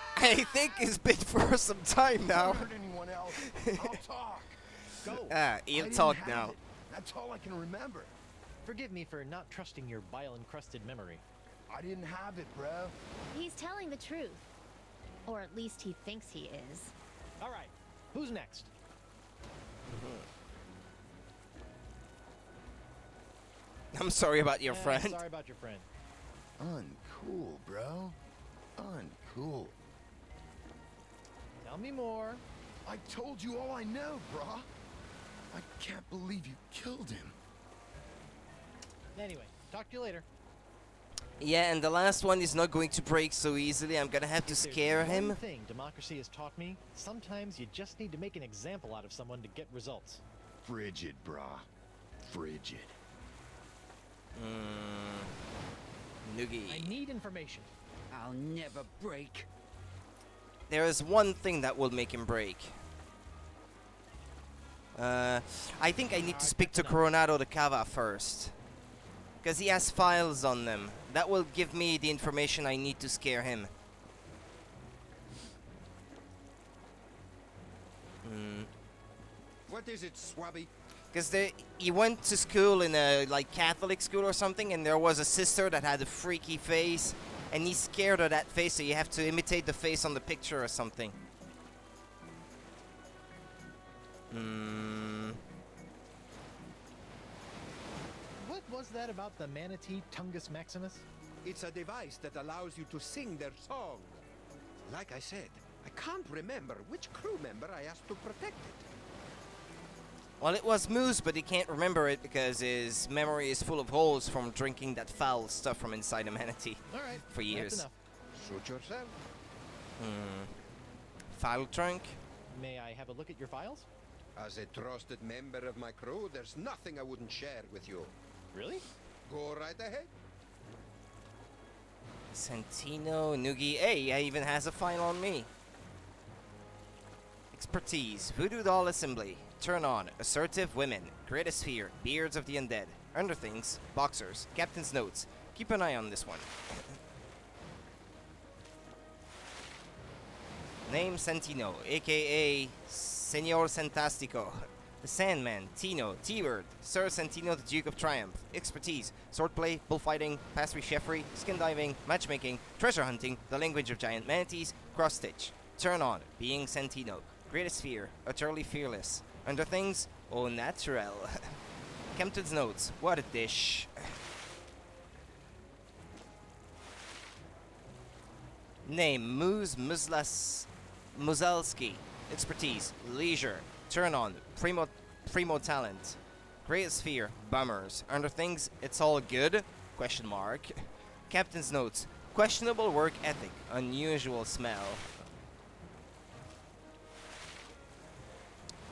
think it's been for some time now. Don't hurt anyone else. I'll talk. Go. He'll I talk didn't now. have it. That's all I can remember. Forgive me for not trusting your bile-encrusted memory. I didn't have it, bro. He's telling the truth. Or at least he thinks he is. All right. Who's next? I'm sorry about your friend. Sorry about your friend. Uncool, bro. Uncool. Tell me more. I told you all I know, brah. I can't believe you killed him. Anyway, talk to you later. Yeah, and the last one is not going to break so easily. I'm gonna have to If there's scare him. One thing democracy has taught me: sometimes you just need to make an example out of someone to get results. Frigid, brah. Frigid. Noogie. I need information. I'll never break. There is one thing that will make him break. I think I need to speak to Coronado de Cava first. Because he has files on them. That will give me the information I need to scare him. What is it, Swabby? Because he went to school in a like Catholic school or something, and there was a sister that had a freaky face, and he's scared of that face, so you have to imitate the face on the picture or something. What was that about the manatee Tungus Maximus? It's a device that allows you to sing their song. Like I said, I can't remember which crew member I asked to protect it. Well, it was Moose, but he can't remember it because his memory is full of holes from drinking that foul stuff from inside a manatee All right. for years. That's enough. Suit yourself. File trunk? May I have a look at your files? As a trusted member of my crew, there's nothing I wouldn't share with you. Really? Go right ahead. Santino, Noogie. Hey, he even has a file on me. Expertise. Voodoo doll assembly. Turn on. Assertive women. Create a sphere. Beards of the undead. Underthings. Boxers. Captain's notes. Keep an eye on this one. Name Santino, aka Senor Santastico. The Sandman, Tino, T-Word, Sir Santino the Duke of Triumph. Expertise, swordplay, bullfighting, pastry cheffery, skin diving, matchmaking, treasure hunting, the language of giant manatees, cross-stitch. Turn on, being Santino. Great sphere, utterly fearless. Under things, au naturel. Captain's notes, what a dish. Name, Muzalski. Expertise, leisure. Turn on, primo talent. Great sphere, bummers. Under things, it's all good? Question mark. Captain's notes, questionable work ethic, unusual smell.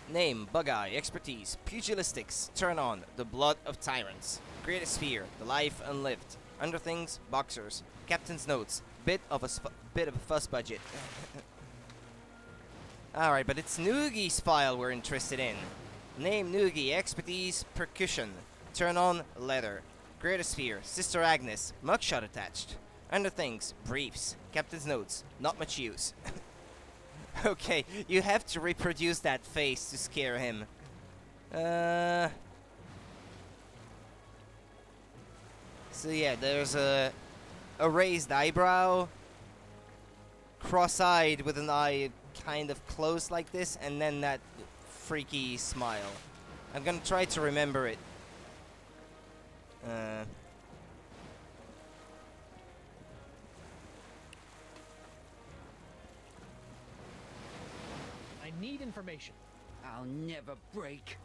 Name, Bug-Eye. Expertise, pugilistics. Turn on, the blood of tyrants. Great sphere, the life unlived. Under things, boxers. Captain's notes, bit of a fuss budget. Alright, but it's Noogie's file we're interested in. Name Noogie, expertise, percussion. Turn on, leather. Greater sphere, Sister Agnes, mugshot attached. Under things, briefs. Captain's notes, not much use. Okay, you have to reproduce that face to scare him. So yeah, there's a raised eyebrow, cross-eyed with an eye kind of closed like this, and then that freaky smile. I'm gonna try to remember it. I need information. I'll never break.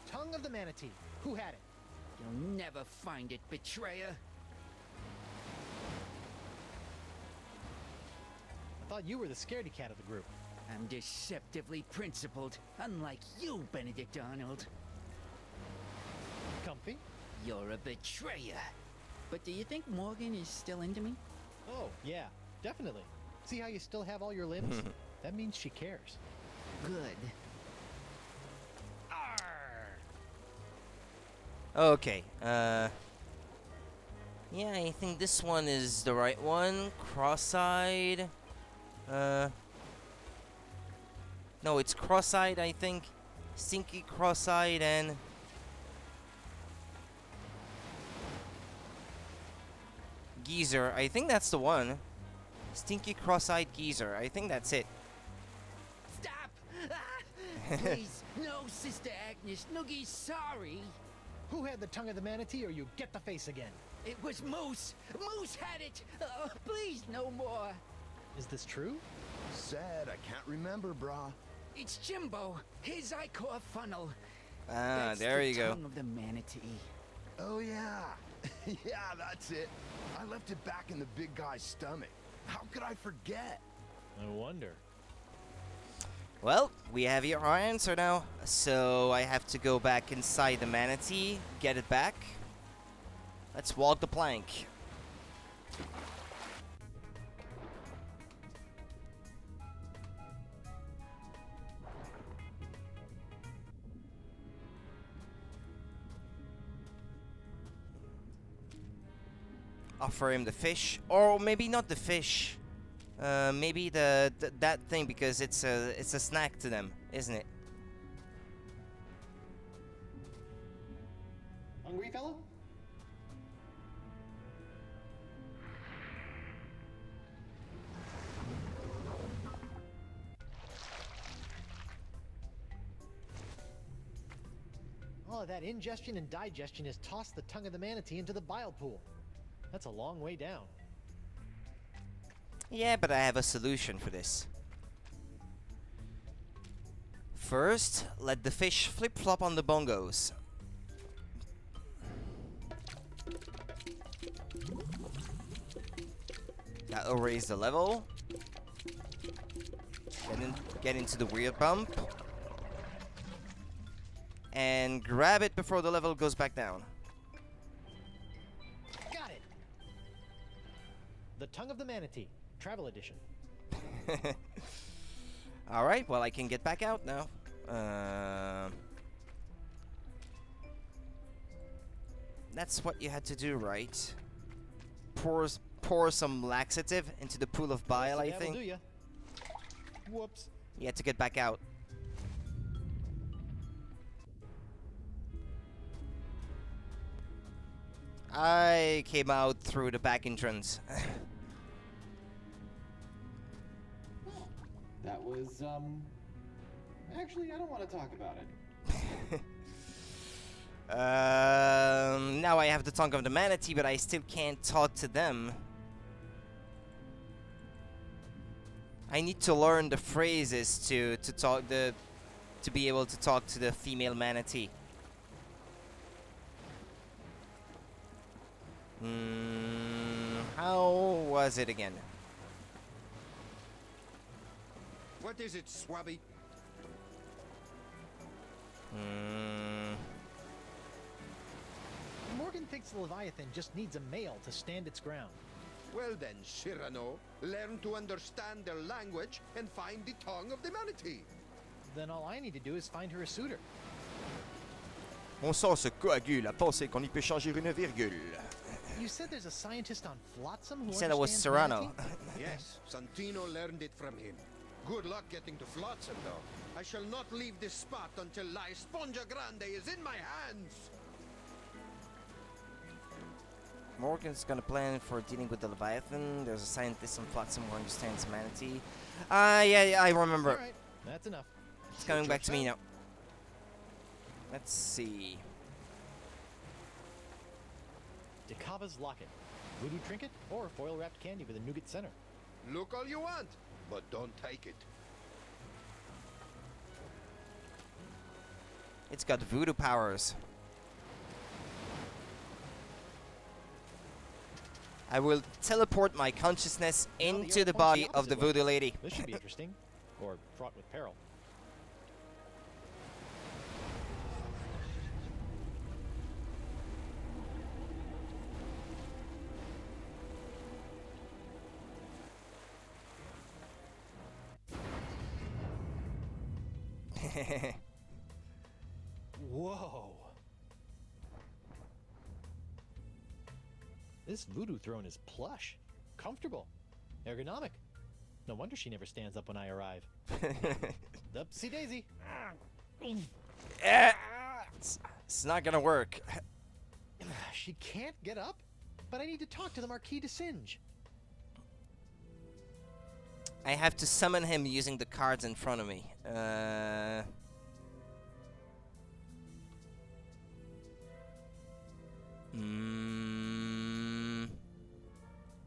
Tongue of the Manatee. Who had it? You'll never find it, betrayer. I thought you were the scaredy cat of the group. I'm deceptively principled, unlike you, Benedict Arnold. Comfy? You're a betrayer. But do you think Morgan is still into me? Oh, yeah, definitely. See how you still have all your limbs? That means she cares. Good. Okay, yeah, I think this one is the right one. Cross-eyed. No, it's cross-eyed, I think. Stinky cross-eyed and... Geezer. I think that's the one. Stinky cross-eyed geezer. I think that's it. Stop! Please, no, Sister Agnes. Noogie's sorry. Who had the tongue of the manatee, or you get the face again? It was Moose. Moose had it. Please, no more. Is this true? Sad, I can't remember, brah. It's Jimbo. His Icor funnel. Ah, That's there the you go. tongue of the manatee. Oh, yeah. Yeah, that's it. I left it back in the big guy's stomach. How could I forget? I wonder. Well, we have your answer now. So I have to go back inside the manatee, get it back. Let's walk the plank. Offer him the fish, or maybe not the fish. Maybe that thing, because it's a snack to them, isn't it? Hungry fellow? All of that ingestion and digestion has tossed the tongue of the manatee into the bile pool. That's a long way down. Yeah, but I have a solution for this. First, let the fish flip-flop on the bongos. That'll raise the level. Get into the weird bump. And grab it before the level goes back down. Got it! The Tongue of the Manatee, Travel Edition. Alright, well I can get back out now. That's what you had to do, right? Pour some laxative into the pool of bile, I think. Do ya. Whoops. You had to get back out. I came out through the back entrance. That was, actually, I don't want to talk about it. Now I have the tongue of the manatee, but I still can't talk to them. I need to learn the phrases to be able to talk to the female manatee. How was it again? What is it, Swabby? Morgan thinks the Leviathan just needs a male to stand its ground. Well then, Cyrano, learn to understand their language and find the tongue of the manatee. Then all I need to do is find her a suitor. Mon sang se coagule à penser qu'on y peut changer une virgule. You said there's a scientist on Flotsam who He said it was Serrano. Yes, Santino learned it from him. Good luck getting to Flotsam, though. I shall not leave this spot until La Esponja Grande is in my hands. Morgan's gonna plan for dealing with the Leviathan. There's a scientist on Flotsam who understands manatee. Yeah, I remember. Alright, that's enough. It's coming back to me now. Let's see. Dekava's locket. Voodoo trinket or foil-wrapped candy with a nougat center. Look all you want, but don't take it. It's got voodoo powers. I will teleport my consciousness into the body of the voodoo lady. This should be interesting, or fraught with peril. Whoa. This voodoo throne is plush, comfortable, ergonomic. No wonder she never stands up when I arrive. Upsy daisy. It's not gonna work. She can't get up, but I need to talk to the Marquis de Singe. I have to summon him using the cards in front of me.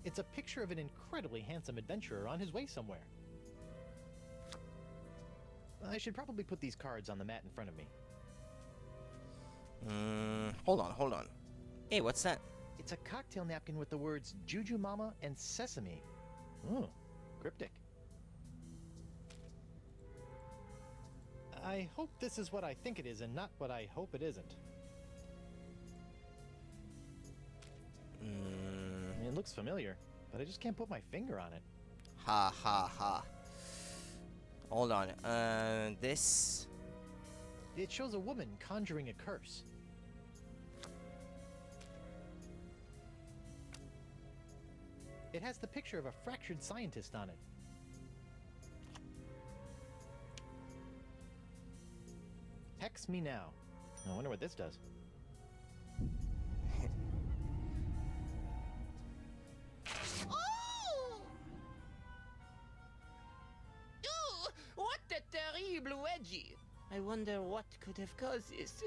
It's a picture of an incredibly handsome adventurer on his way somewhere. I should probably put these cards on the mat in front of me. Hold on. Hey, what's that? It's a cocktail napkin with the words Juju Mama and Sesame. Oh, cryptic. I hope this is what I think it is and not what I hope it isn't. It looks familiar, but I just can't put my finger on it. Ha ha ha. Hold on. This... It shows a woman conjuring a curse. It has the picture of a fractured scientist on it. Hex me now. I wonder what this does. What a terrible wedgie! I wonder what could have caused this.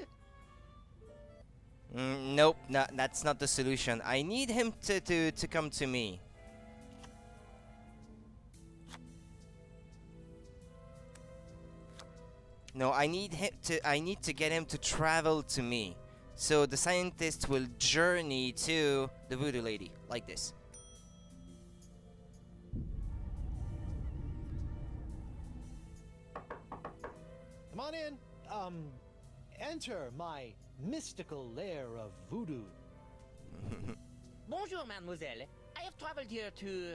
Nope, that's not the solution. I need him to come to me. No, I need to get him to travel to me. So the scientist will journey to the voodoo lady, like this. Come on in. Enter my mystical lair of voodoo. Bonjour, mademoiselle. I have traveled here to...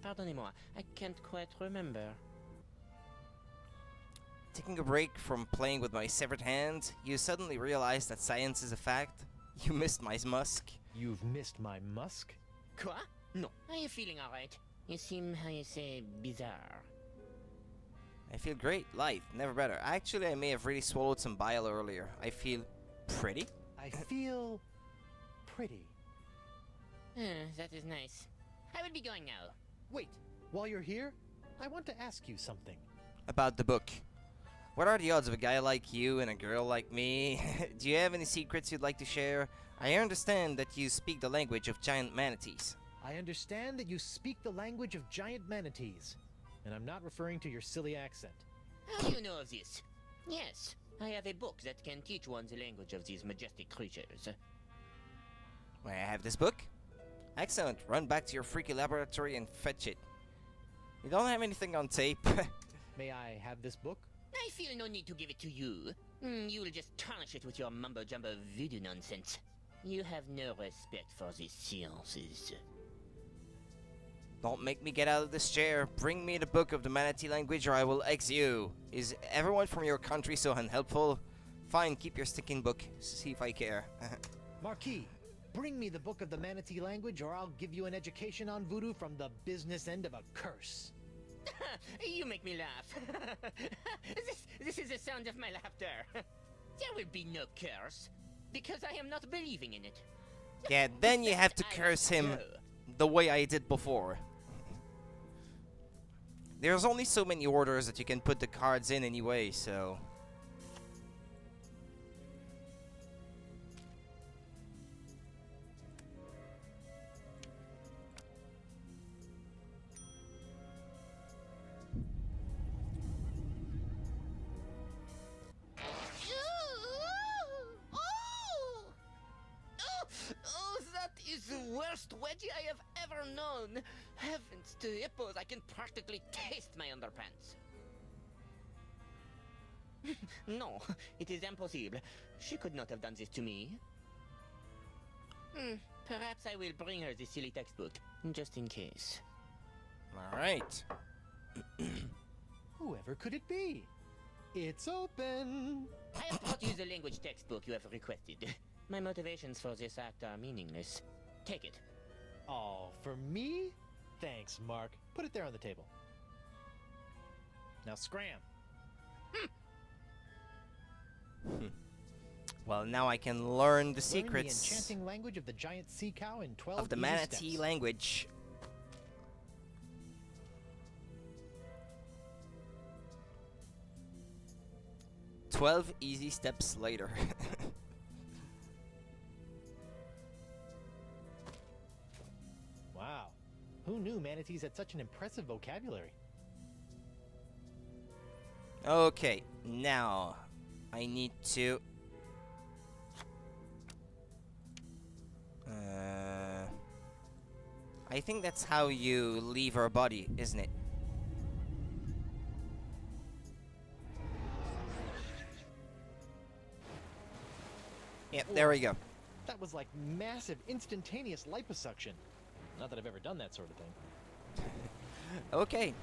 Pardonnez-moi, I can't quite remember. Taking a break from playing with my severed hand, you suddenly realize that science is a fact. You missed my musk. You've missed my musk? Quoi? No. Are you feeling alright? You seem, how you say, bizarre. I feel great, light, never better. Actually, I may have really swallowed some bile earlier. I feel pretty. I feel pretty. That is nice. I will be going now. Wait, while you're here, I want to ask you something. About the book. What are the odds of a guy like you and a girl like me? Do you have any secrets you'd like to share? I understand that you speak the language of giant manatees. I understand that you speak the language of giant manatees. And I'm not referring to your silly accent. How do you know of this? Yes, I have a book that can teach one the language of these majestic creatures. May I have this book? Excellent. Run back to your freaky laboratory and fetch it. You don't have anything on tape. May I have this book? I feel no need to give it to you. You will just tarnish it with your mumbo-jumbo voodoo nonsense. You have no respect for the sciences. Don't make me get out of this chair. Bring me the book of the manatee language or I will ex you. Is everyone from your country so unhelpful? Fine, keep your stinking book. See if I care. Marquis, bring me the book of the manatee language or I'll give you an education on voodoo from the business end of a curse. You make me laugh. This is the sound of my laughter. There will be no curse, because I am not believing in it. Yeah, then you have to curse him the way I did before. There's only so many orders that you can put the cards in anyway, so... Oh, that is the worst wedgie I have ever known. Heavens to hippos, I can practically taste my underpants. No, it is impossible. She could not have done this to me. Perhaps I will bring her the silly textbook, just in case. Alright. Whoever could it be? It's open! I have brought you the language textbook you have requested. My motivations for this act are meaningless. Take it. Oh, for me? Thanks, Mark. Put it there on the table. Now scram. Well, now I can learn the secrets the enchanting language of the giant sea cow in 12 of the easy manatee steps. language. "12 easy steps later." Wow. Who knew manatees had such an impressive vocabulary? Okay, now I need to... I think that's how you leave our body, isn't it? Yep, there we go. That was like massive, instantaneous liposuction. Not that I've ever done that sort of thing. Okay.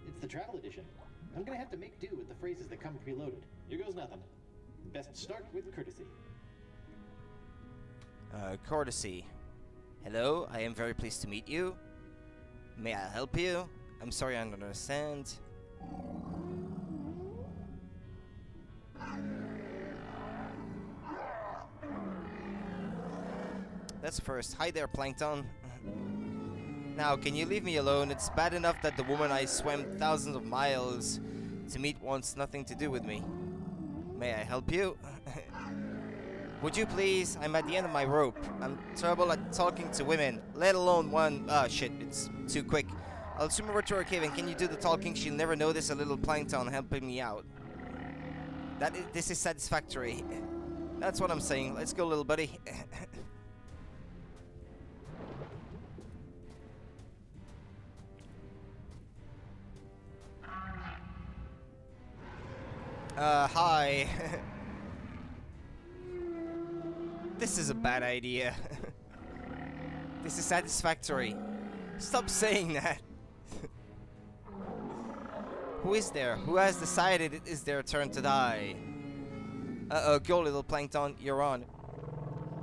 It's the travel edition. I'm gonna have to make do with the phrases that come preloaded. Here goes nothing. Best start with courtesy. Courtesy. Hello, I am very pleased to meet you. May I help you? I'm sorry, I don't understand. That's first. Hi there, Plankton. Now, can you leave me alone? It's bad enough that the woman I swam thousands of miles to meet wants nothing to do with me. May I help you? Would you please? I'm at the end of my rope. I'm terrible at talking to women, let alone one. Ah, shit, it's too quick. I'll swim over to her cave and can you do the talking? She'll never notice a little plankton helping me out. This is satisfactory. That's what I'm saying. Let's go, little buddy. Hi. This is a bad idea. This is satisfactory. Stop saying that. Who is there? Who has decided it is their turn to die? Uh-oh, go little plankton, you're on.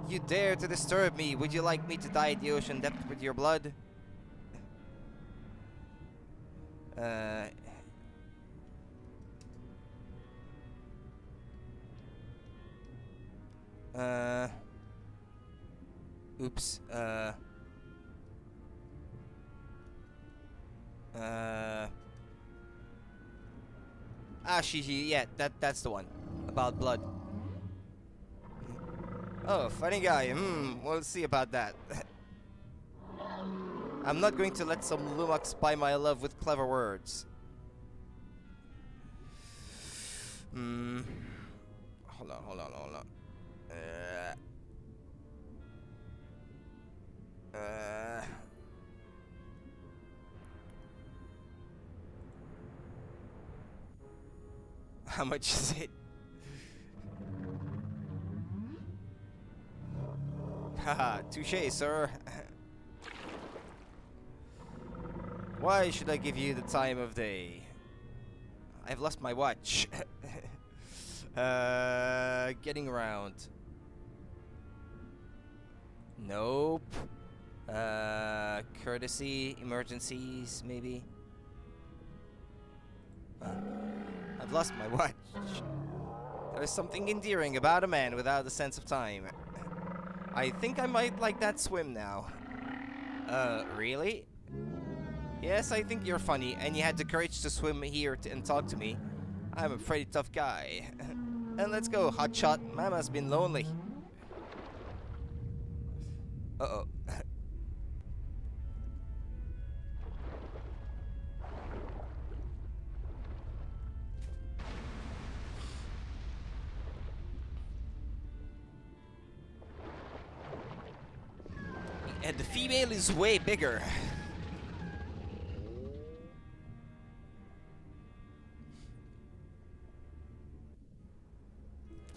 You dare to disturb me. Would you like me to die at the ocean depth with your blood? Oops, yeah, that's the one. About blood. Oh, funny guy. We'll see about that. I'm not going to let some lummox buy my love with clever words. Hold on. How much is it? Haha, touche, sir. Why should I give you the time of day? I've lost my watch. Getting around. Nope. Courtesy, emergencies, maybe. I've lost my watch. There's something endearing about a man without a sense of time. I think I might like that swim now. Really? Yes, I think you're funny, and you had the courage to swim here and talk to me. I'm a pretty tough guy. And let's go, hotshot. Mama's been lonely. Uh-oh. And the female is way bigger.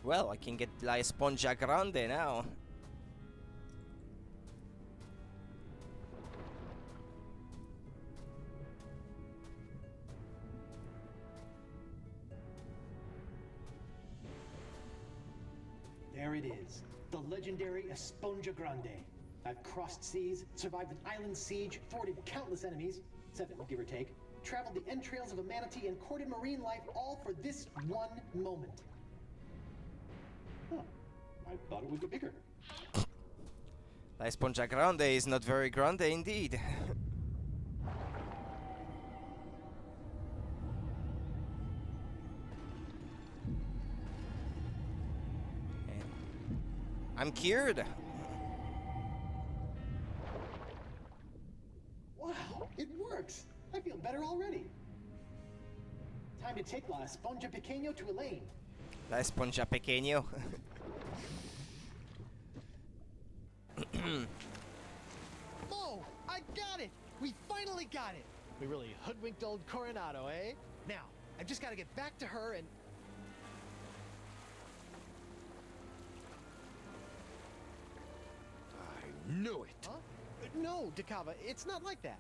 Well, I can get La Esponja Grande now. There it is, the legendary Esponja Grande. I've crossed seas, survived an island siege, thwarted countless enemies, 7 give or take, traveled the entrails of a manatee, and courted marine life, all for this one moment. Huh. I thought it would go bigger. La Esponja Grande is not very grande indeed. I'm cured. Wow, it works. I feel better already. Time to take La Esponja Pequeño to Elaine. La Esponja Pequeño. Oh, I got it! We finally got it! We really hoodwinked old Coronado, eh? Now, I've just got to get back to her and... I knew it! Huh? No, Dakava, it's not like that.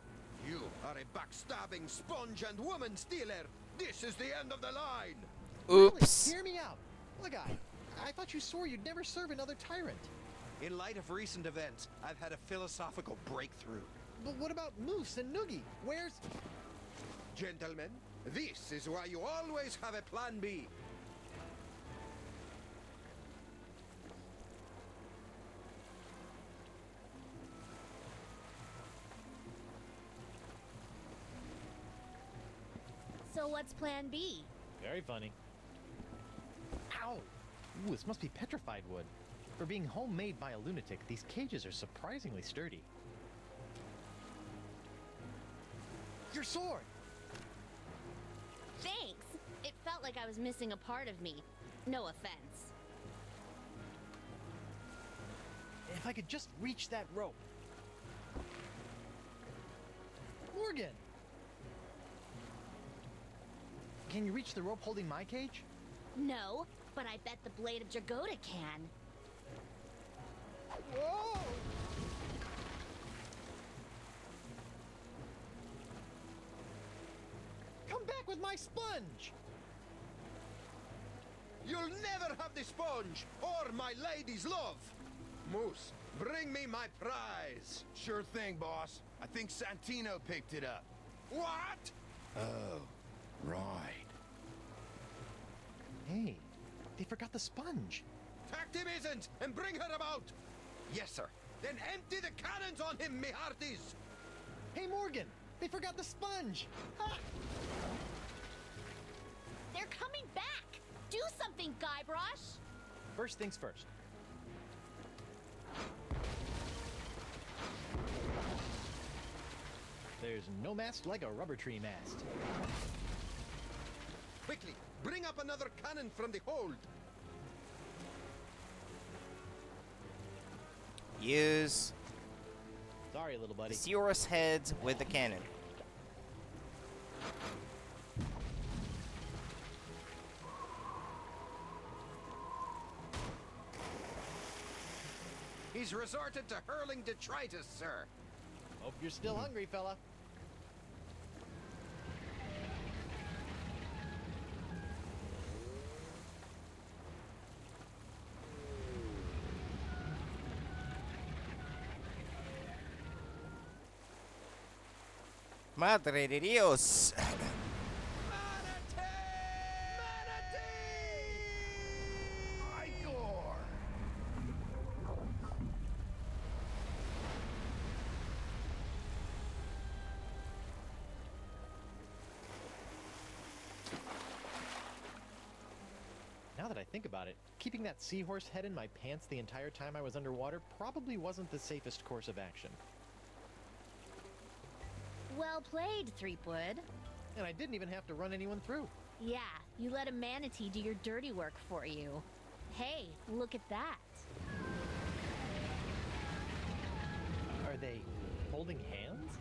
You are a backstabbing sponge and woman stealer! This is the end of the line! Oops. Really? Hear me out. Look, I thought you swore you'd never serve another tyrant. In light of recent events, I've had a philosophical breakthrough. But what about Moose and Noogie? Where's... Gentlemen, this is why you always have a plan B. So what's plan B? Very funny. Ow! Ooh, this must be petrified wood. For being homemade by a lunatic, these cages are surprisingly sturdy. Your sword! Thanks! It felt like I was missing a part of me. No offense. If I could just reach that rope. Morgan! Can you reach the rope holding my cage? No, but I bet the Blade of Dragoda can. Whoa! Come back with my sponge! You'll never have the sponge or my lady's love. Moose, bring me my prize. Sure thing, boss. I think Santino picked it up. What? Oh, right. Hey, they forgot the sponge. Tact him isn't, and bring her about. Yes, sir. Then empty the cannons on him, me hearties. Hey, Morgan, they forgot the sponge. Ah! They're coming back! Do something, Guybrush! First things first. There's no mast like a rubber tree mast. Quickly, bring up another cannon from the hold. Use Sorry, little buddy. the Seahorse head with the cannon. He's resorted to hurling detritus, sir. Hope you're still hungry, fella. Madre de Dios! Igor! Now that I think about it, keeping that seahorse head in my pants the entire time I was underwater probably wasn't the safest course of action. Well played, Threepwood. And I didn't even have to run anyone through. Yeah, you let a manatee do your dirty work for you. Hey, look at that. Are they holding hands?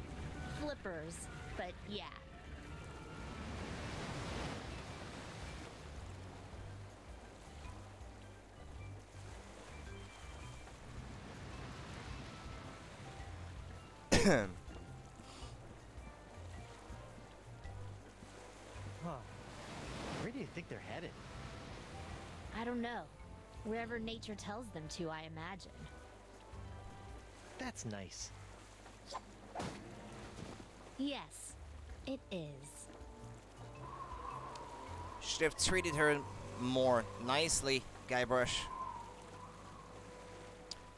Flippers, but yeah. Huh. Where do you think they're headed? I don't know. Wherever nature tells them to, I imagine. That's nice. Yes, it is. Should have treated her more nicely, Guybrush.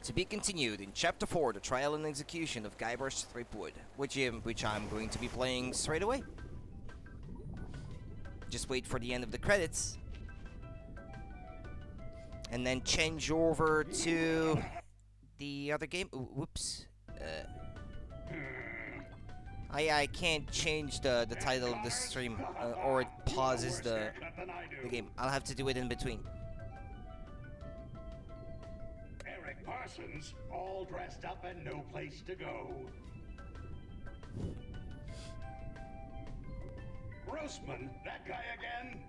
To be continued in Chapter 4, the trial and execution of Guybrush Threepwood, which I'm going to be playing straight away. Just wait for the end of the credits. And then change over to the other game. Ooh, whoops. I can't change the title of the stream, or it pauses the game. I'll have to do it in between. Eric Parsons, all dressed up and no place to go. Grossman, that guy again?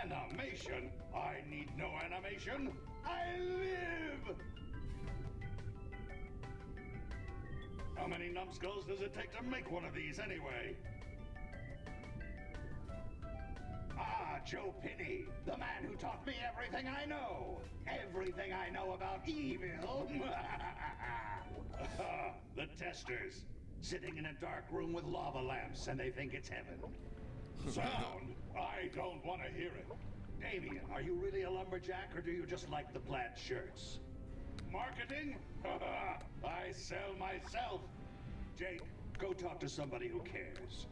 Animation? I need no animation. I live! How many numbskulls does it take to make one of these anyway? Ah, Joe Pinney, the man who taught me everything I know. Everything I know about evil. The testers, sitting in a dark room with lava lamps, and they think it's heaven. Sound? I don't want to hear it. Damien, are you really a lumberjack, or do you just like the plaid shirts? Marketing? I sell myself. Jake, go talk to somebody who cares.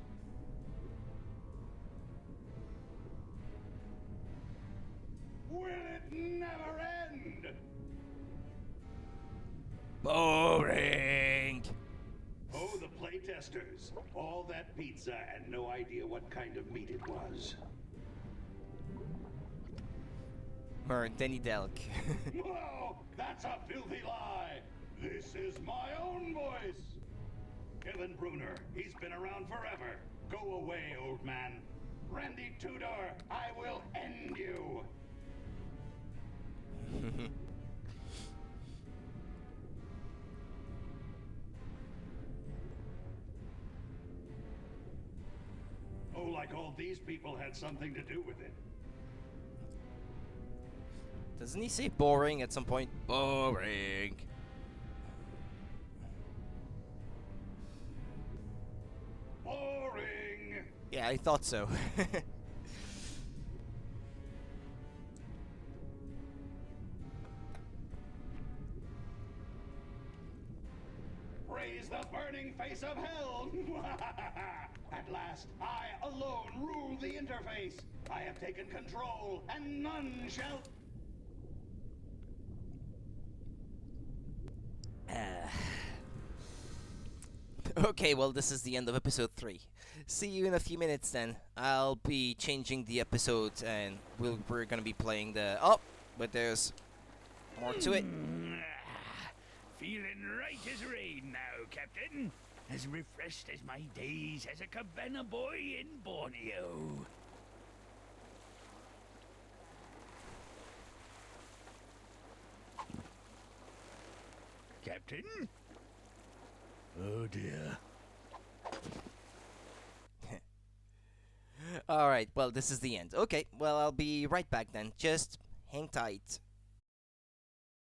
Will it never end? Boring. Oh, the playtesters. All that pizza and no idea what kind of meat it was. Denny Delk. Whoa! That's a filthy lie! This is my own voice! Kevin Bruner, he's been around forever. Go away, old man. Randy Tudor, I will end you! Oh, like all these people had something to do with it. Doesn't he say boring at some point? Boring. Boring! Yeah, I thought so. Raise the burning face of hell! At last, I alone rule the interface. I have taken control, and none shall... Okay, well, this is the end of episode 3. See you in a few minutes then. I'll be changing the episode and we're gonna be playing the... Oh, but there's more to it. Feeling right as rain now, Captain. As refreshed as my days as a cabana boy in Borneo. Captain? Oh dear. Alright, well, this is the end. Okay, well, I'll be right back then. Just hang tight.